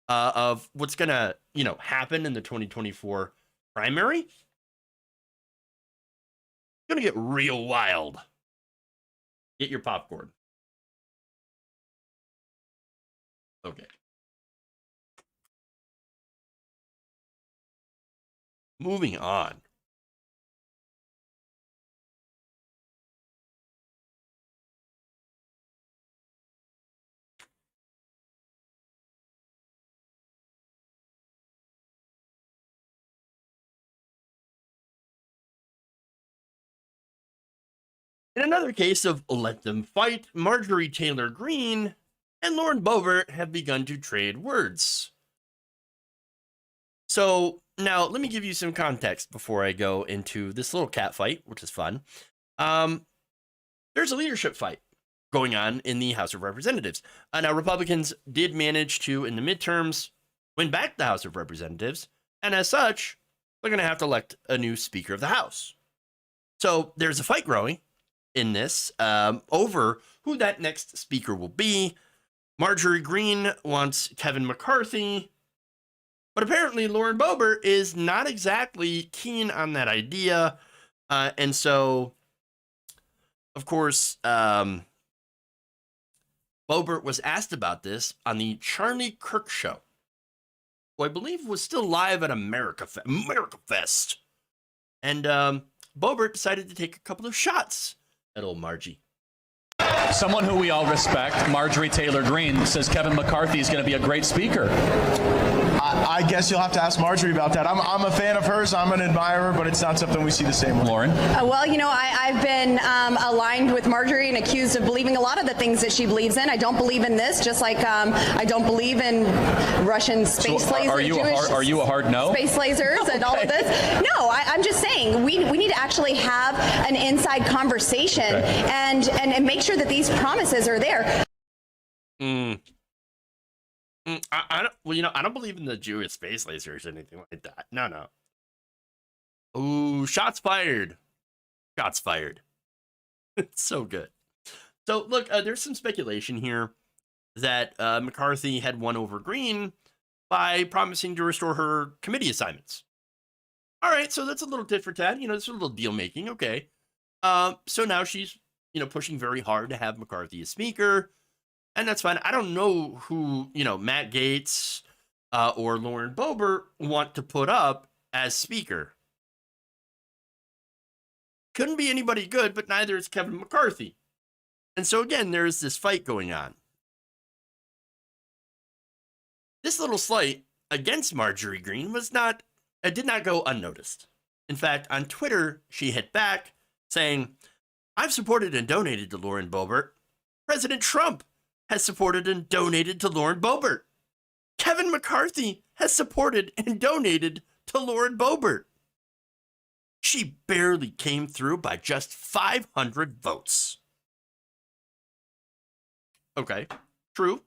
[SPEAKER 4] of what's going to, happen in the 2024 primary, it's going to get real wild. Get your popcorn. Okay. Moving on. In another case of let them fight, Marjorie Taylor Greene and Lauren Boebert have begun to trade words. So now let me give you some context before I go into this little cat fight, which is fun. There's a leadership fight going on in the House of Representatives. Now, Republicans did manage to, in the midterms, win back the House of Representatives, and as such, they're going to have to elect a new Speaker of the House. So there's a fight growing in this over who that next speaker will be. Marjorie Greene wants Kevin McCarthy, but apparently Lauren Boebert is not exactly keen on that idea. And so, of course, Boebert was asked about this on the Charlie Kirk show, who I believe was still live at America Fest. And Boebert decided to take a couple of shots at old Margie.
[SPEAKER 7] Someone who we all respect, Marjorie Taylor Greene, says Kevin McCarthy is going to be a great speaker.
[SPEAKER 8] I guess you'll have to ask Marjorie about that. I'm a fan of hers. I'm an admirer, but it's not something we see the same way.
[SPEAKER 7] Lauren?
[SPEAKER 9] Well, I've been aligned with Marjorie and accused of believing a lot of the things that she believes in. I don't believe in this, just like I don't believe in Russian space lasers.
[SPEAKER 7] Are you a hard no?
[SPEAKER 9] Space lasers and all of this. No, I'm just saying we need to actually have an inside conversation and make sure that these promises are there.
[SPEAKER 4] I don't believe in the Jewish space lasers or anything like that. No. Ooh, shots fired. Shots fired. It's so good. So look, there's some speculation here that McCarthy had won over Greene by promising to restore her committee assignments. All right, so that's a little tit for tat. It's a little deal making. Okay. So now she's pushing very hard to have McCarthy as speaker. And that's fine. I don't know who, Matt Gaetz or Lauren Boebert want to put up as speaker. Couldn't be anybody good, but neither is Kevin McCarthy. And so again, there's this fight going on. This little slight against Marjorie Greene did not go unnoticed. In fact, on Twitter, she hit back saying, "I've supported and donated to Lauren Boebert. President Trump has supported and donated to Lauren Boebert. Kevin McCarthy has supported and donated to Lauren Boebert. She barely came through by just 500 votes. Okay, true.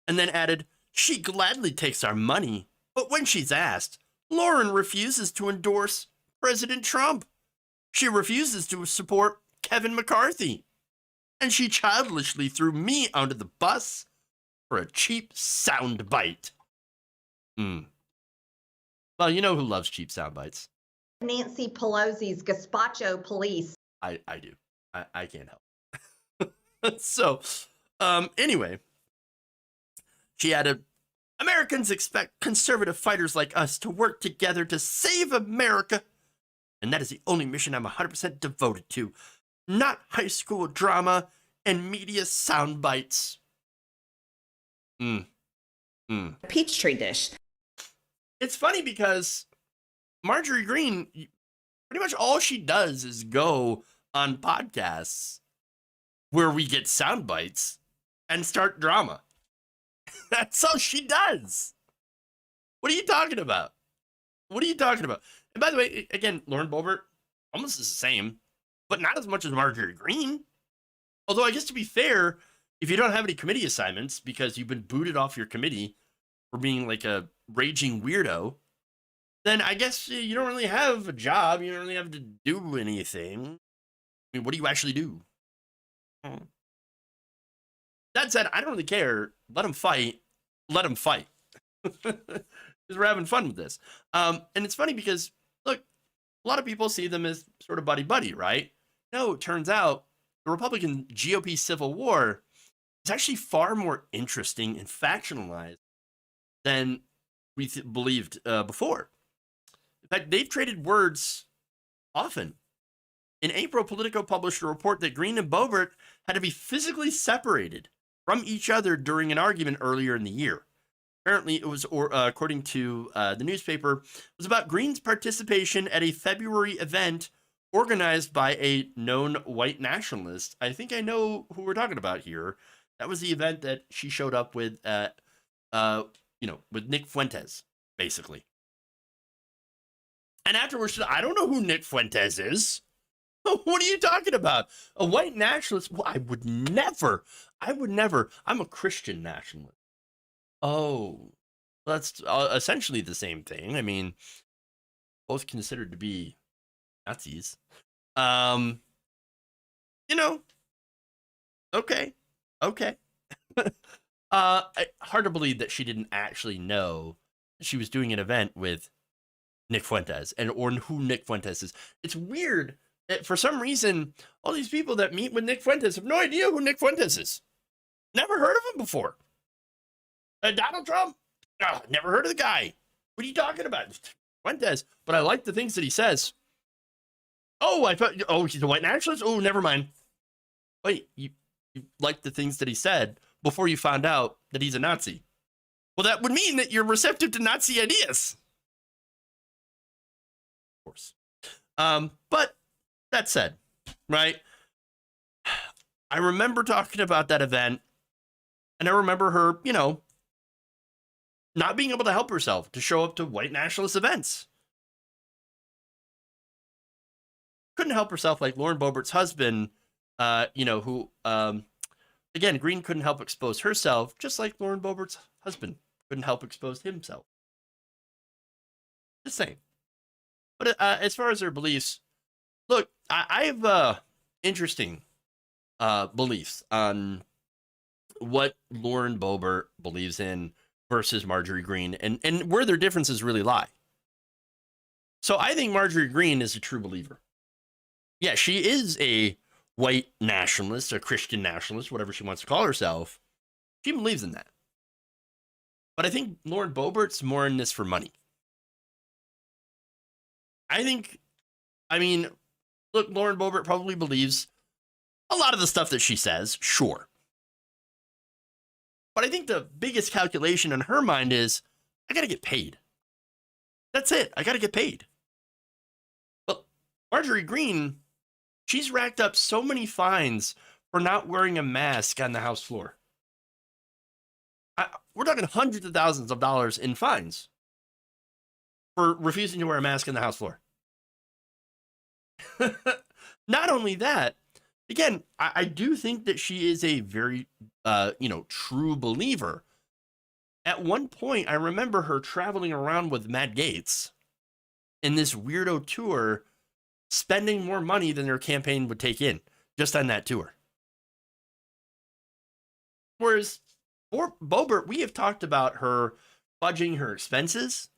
[SPEAKER 4] And then added, she gladly takes our money, but when she's asked, Lauren refuses to endorse President Trump. She refuses to support Kevin McCarthy. And she childishly threw me onto the bus for a cheap soundbite. Well, you know who loves cheap sound bites?
[SPEAKER 10] Nancy Pelosi's gazpacho police.
[SPEAKER 4] I do. I can't help. So, anyway, she added, Americans expect conservative fighters like us to work together to save America. And that is the only mission I'm 100% devoted to. Not high school drama and media sound bites.
[SPEAKER 10] Peachtree dish.
[SPEAKER 4] It's funny because Marjorie Greene, pretty much all she does is go on podcasts where we get sound bites and start drama. That's all she does. What are you talking about? And by the way, again, Lauren Boebert, almost the same, but not as much as Marjorie Greene. Although I guess to be fair, if you don't have any committee assignments because you've been booted off your committee for being like a raging weirdo, then I guess you don't really have a job. You don't really have to do anything. I mean, what do you actually do? That said, I don't really care. Let them fight. Because we're having fun with this. And it's funny because, look, a lot of people see them as sort of buddy-buddy, right? No, it turns out the Republican GOP civil war is actually far more interesting and factionalized than we believed before. In fact, they've traded words often. In April, Politico published a report that Greene and Boebert had to be physically separated from each other during an argument earlier in the year. Apparently, it was, according to the newspaper, it was about Greene's participation at a February event organized by a known white nationalist. I think I know who we're talking about here. That was the event that she showed up with, with Nick Fuentes, basically. And afterwards, I don't know who Nick Fuentes is. What are you talking about? A white nationalist? Well, I would never. I'm a Christian nationalist. Oh, that's essentially the same thing. I mean, both considered to be Nazis. Okay. Hard to believe that she didn't actually know she was doing an event with Nick Fuentes or who Nick Fuentes is. It's weird. For some reason, all these people that meet with Nick Fuentes have no idea who Nick Fuentes is. Never heard of him before. Donald Trump? Oh, never heard of the guy. What are you talking about? Fuentes. But I like the things that he says. Oh, he's a white nationalist? Oh, never mind. Wait, you liked the things that he said before you found out that he's a Nazi. Well, that would mean that you're receptive to Nazi ideas. Of course. But that said, right? I remember talking about that event, and I remember her, not being able to help herself to show up to white nationalist events. Couldn't help herself like Lauren Boebert's husband, who, again, Greene couldn't help expose herself, just like Lauren Boebert's husband couldn't help expose himself. Just saying. But as far as their beliefs, look, I have interesting beliefs on what Lauren Boebert believes in versus Marjorie Greene and where their differences really lie. So I think Marjorie Greene is a true believer. Yeah, she is a white nationalist, a Christian nationalist, whatever she wants to call herself. She believes in that. But I think Lauren Boebert's more in this for money. Look, Lauren Boebert probably believes a lot of the stuff that she says, sure. But I think the biggest calculation in her mind is, I got to get paid. That's it. I got to get paid. But Marjorie Greene, she's racked up so many fines for not wearing a mask on the House floor. we're talking hundreds of thousands of dollars in fines for refusing to wear a mask in the House floor. Not only that, again, I do think that she is a very, true believer. At one point, I remember her traveling around with Matt Gaetz in this weirdo tour, spending more money than their campaign would take in just on that tour. Whereas for Boebert, we have talked about her fudging her expenses,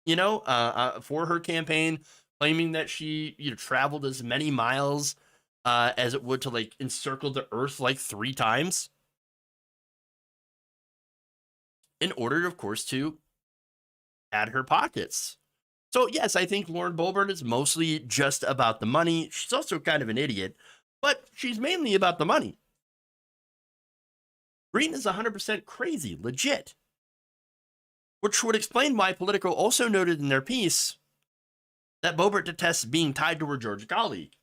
[SPEAKER 4] for her campaign, claiming that she traveled as many miles as it would to encircle the earth 3 times in order, of course, to add her pockets. So yes, I think Lauren Boebert is mostly just about the money. She's also kind of an idiot, but she's mainly about the money. Greene is 100% crazy, legit. Which would explain why Politico also noted in their piece that Boebert detests being tied to her Georgia colleague.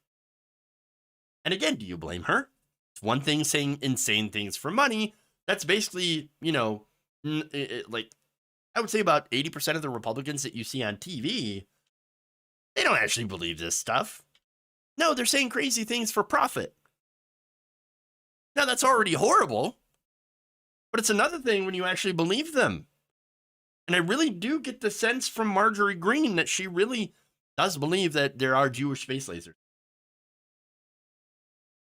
[SPEAKER 4] And again, do you blame her? It's one thing saying insane things for money. That's basically, I would say about 80% of the Republicans that you see on TV, they don't actually believe this stuff. No, they're saying crazy things for profit. Now, that's already horrible, but it's another thing when you actually believe them. And I really do get the sense from Marjorie Greene that she really does believe that there are Jewish space lasers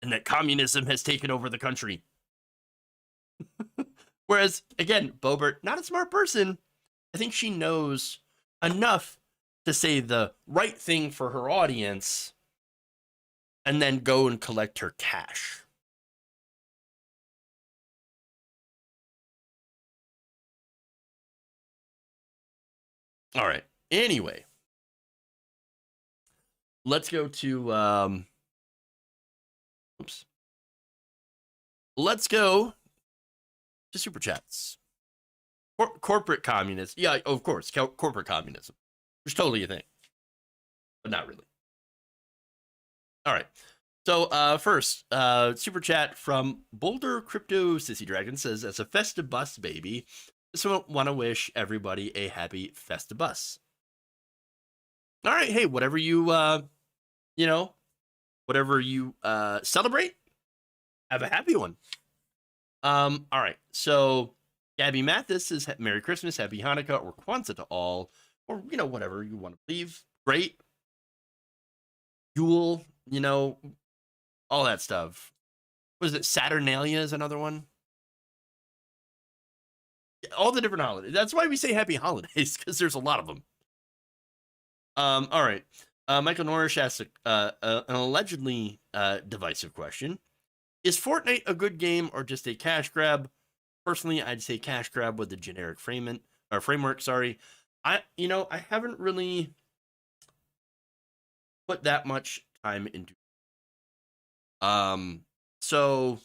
[SPEAKER 4] and that communism has taken over the country. Whereas, again, Boebert, not a smart person. I think she knows enough to say the right thing for her audience and then go and collect her cash. All right. Anyway, let's go to let's go to super chats. Corporate communism. Yeah, of course, corporate communism. It's totally a thing, but not really. All right. So first, super chat from Boulder Crypto Sissy Dragon says, as a festive bus baby, just want to wish everybody a happy Festivus. All right, hey, whatever you, whatever you celebrate, have a happy one. All right, so Gabby Mathis says, Merry Christmas, Happy Hanukkah, or Kwanzaa to all, or, whatever you want to believe. Great. Yule, all that stuff. What is it? Saturnalia is another one. All the different holidays. That's why we say happy holidays, because there's a lot of them. All right. Michael Norrish asked an allegedly divisive question. Is Fortnite a good game or just a cash grab? Personally, I'd say cash grab with the generic framework. Sorry. I haven't really put that much time into so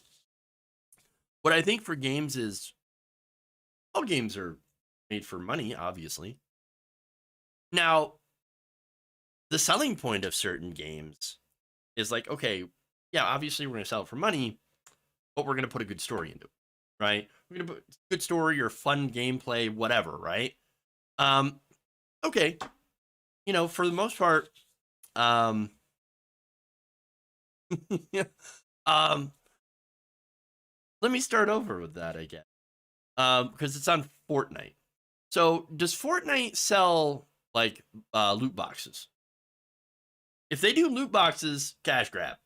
[SPEAKER 4] what I think for games is all games are made for money, obviously. Now, the selling point of certain games is okay, yeah, obviously we're going to sell it for money, but we're going to put a good story into it, right? We're going to put a good story or fun gameplay, whatever, right? Okay. For the most part, let me start over with that, I guess. Because it's on Fortnite. So does Fortnite sell loot boxes? If they do loot boxes, cash grab.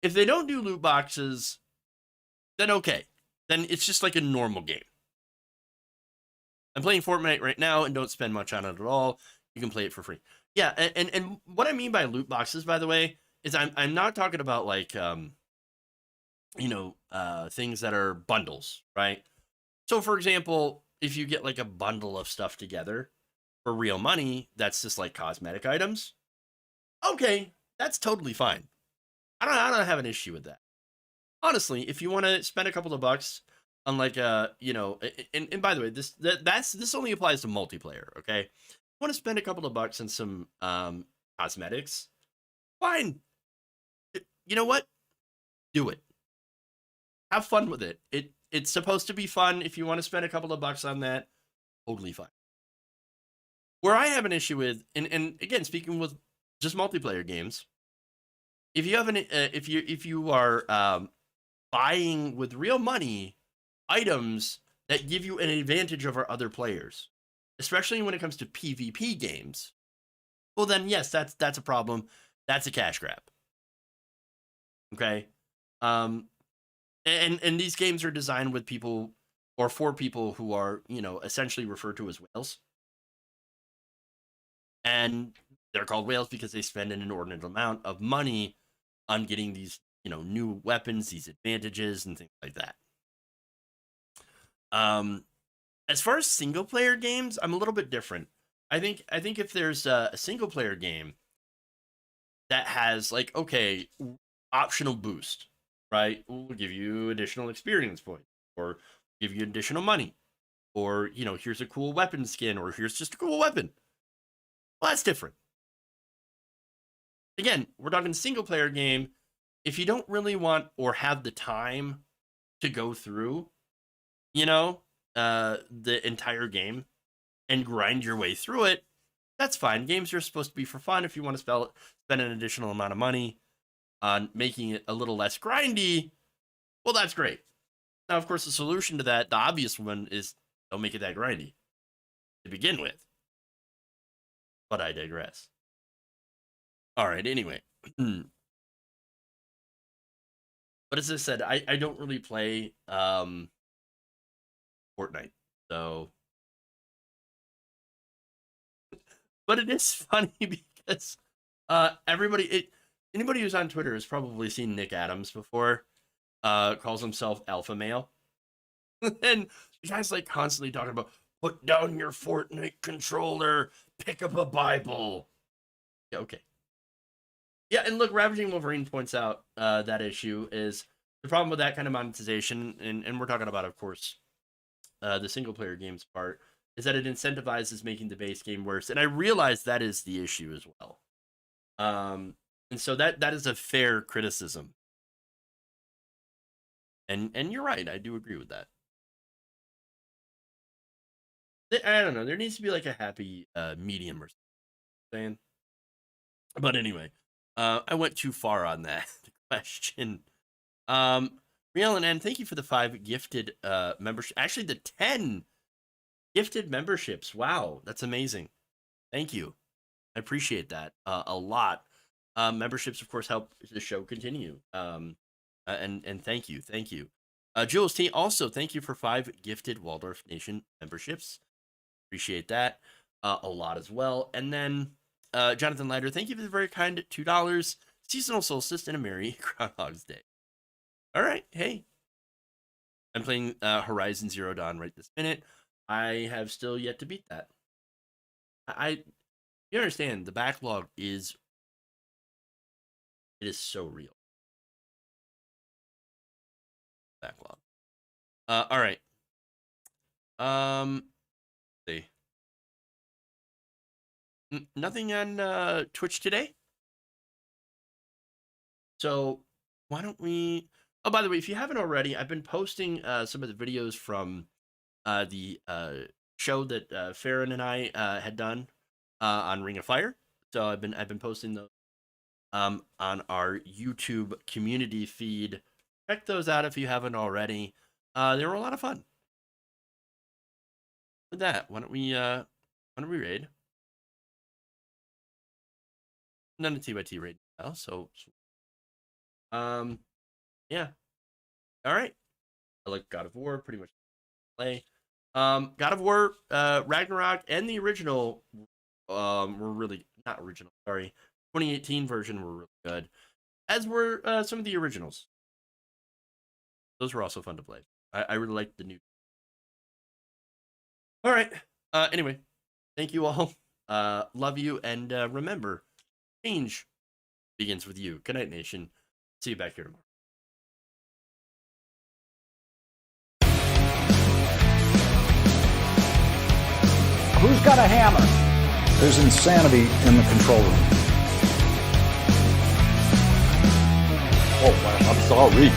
[SPEAKER 4] If they don't do loot boxes, then okay. Then it's just like a normal game. I'm playing Fortnite right now and don't spend much on it at all. You can play it for free. Yeah, and what I mean by loot boxes, by the way, is I'm not talking about things that are bundles, right? So for example, if you get a bundle of stuff together for real money, that's just cosmetic items. Okay, that's totally fine. I don't have an issue with that. Honestly, if you want to spend a couple of bucks on and by the way, this only applies to multiplayer, okay? If you want to spend a couple of bucks on some cosmetics, fine. You know what? Do it. have fun with it. It's supposed to be fun. If you want to spend a couple of bucks on that, totally fine. Where I have an issue with, and again, speaking with just multiplayer games, if you have if you are buying with real money items that give you an advantage over other players, especially when it comes to PvP games, well then yes, that's a problem. That's a cash grab. Okay, and these games are designed with people or for people who are, you know, essentially referred to as whales. And they're called whales because they spend an inordinate amount of money on getting these, you know, new weapons, these advantages, and things like that. As far as single player games, I'm a little bit different. I think if there's a single player game that has like, okay, optional boost, right? We'll give you additional experience points, or give you additional money, or, you know, here's a cool weapon skin, or here's just a cool weapon. Well, that's different. Again, we're talking single player game. If you don't really want or have the time to go through, you know, the entire game and grind your way through it, that's fine. Games are supposed to be for fun. If you want to spend an additional amount of money on making it a little less grindy, well, that's great. Now, of course, the solution to that, the obvious one, is don't make it that grindy to begin with. But I digress. All right, anyway. But as I said, I don't really play Fortnite. So, but it is funny because anybody who's on Twitter has probably seen Nick Adams before. Calls himself alpha male. And the guy's like constantly talking about, put down your Fortnite controller, pick up a Bible. Yeah, okay. Yeah, and look, Ravaging Wolverine points out that issue is the problem with that kind of monetization, and we're talking about, of course, the single-player games part, is that it incentivizes making the base game worse. And I realize that is the issue as well. And so that is a fair criticism. And you're right, I do agree with that. I don't know, there needs to be like a happy medium or something. But anyway, I went too far on that question. Real and N, thank you for the 5 gifted membership. Actually, the 10 gifted memberships. Wow, that's amazing. Thank you. I appreciate that a lot. Memberships, of course, help the show continue. And thank you. Jules T, also thank you for 5 gifted Waldorf Nation memberships. Appreciate that a lot as well. And then Jonathan Leiter, thank you for the very kind $2. Seasonal Solstice and a Merry Groundhog's Day. All right, hey. I'm playing Horizon Zero Dawn right this minute. I have still yet to beat that. You understand, the backlog is so real. Backlog. All right. See. Nothing on Twitch today. So why don't we? Oh, by the way, if you haven't already, I've been posting some of the videos from the show that Farron and I had done on Ring of Fire. So I've been posting those on our YouTube community feed. Check those out if you haven't already. They were a lot of fun. With that, why don't we raid? None of TYT raid now, so yeah. All right. I like God of War pretty much play. God of War, Ragnarok, and the original were really not original. Sorry, 2018 version were really good, as were some of the originals. Those were also fun to play. I really liked the new. All right. Anyway, thank you all. Love you, and remember, change begins with you. Good night, nation. See you back here tomorrow.
[SPEAKER 1] Who's got a hammer?
[SPEAKER 11] There's insanity in the control room.
[SPEAKER 4] Oh, I'm sorry.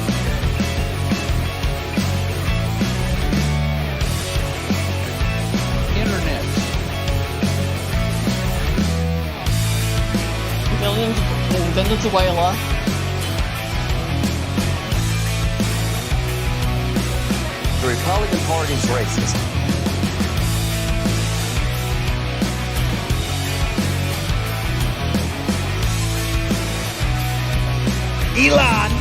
[SPEAKER 12] Venezuela.
[SPEAKER 13] The Republican Party's racist.
[SPEAKER 2] Elon.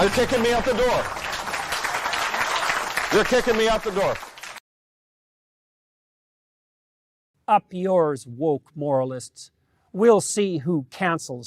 [SPEAKER 13] You're kicking me out the door. You're kicking me out the door.
[SPEAKER 14] Up yours, woke moralists. We'll see who cancels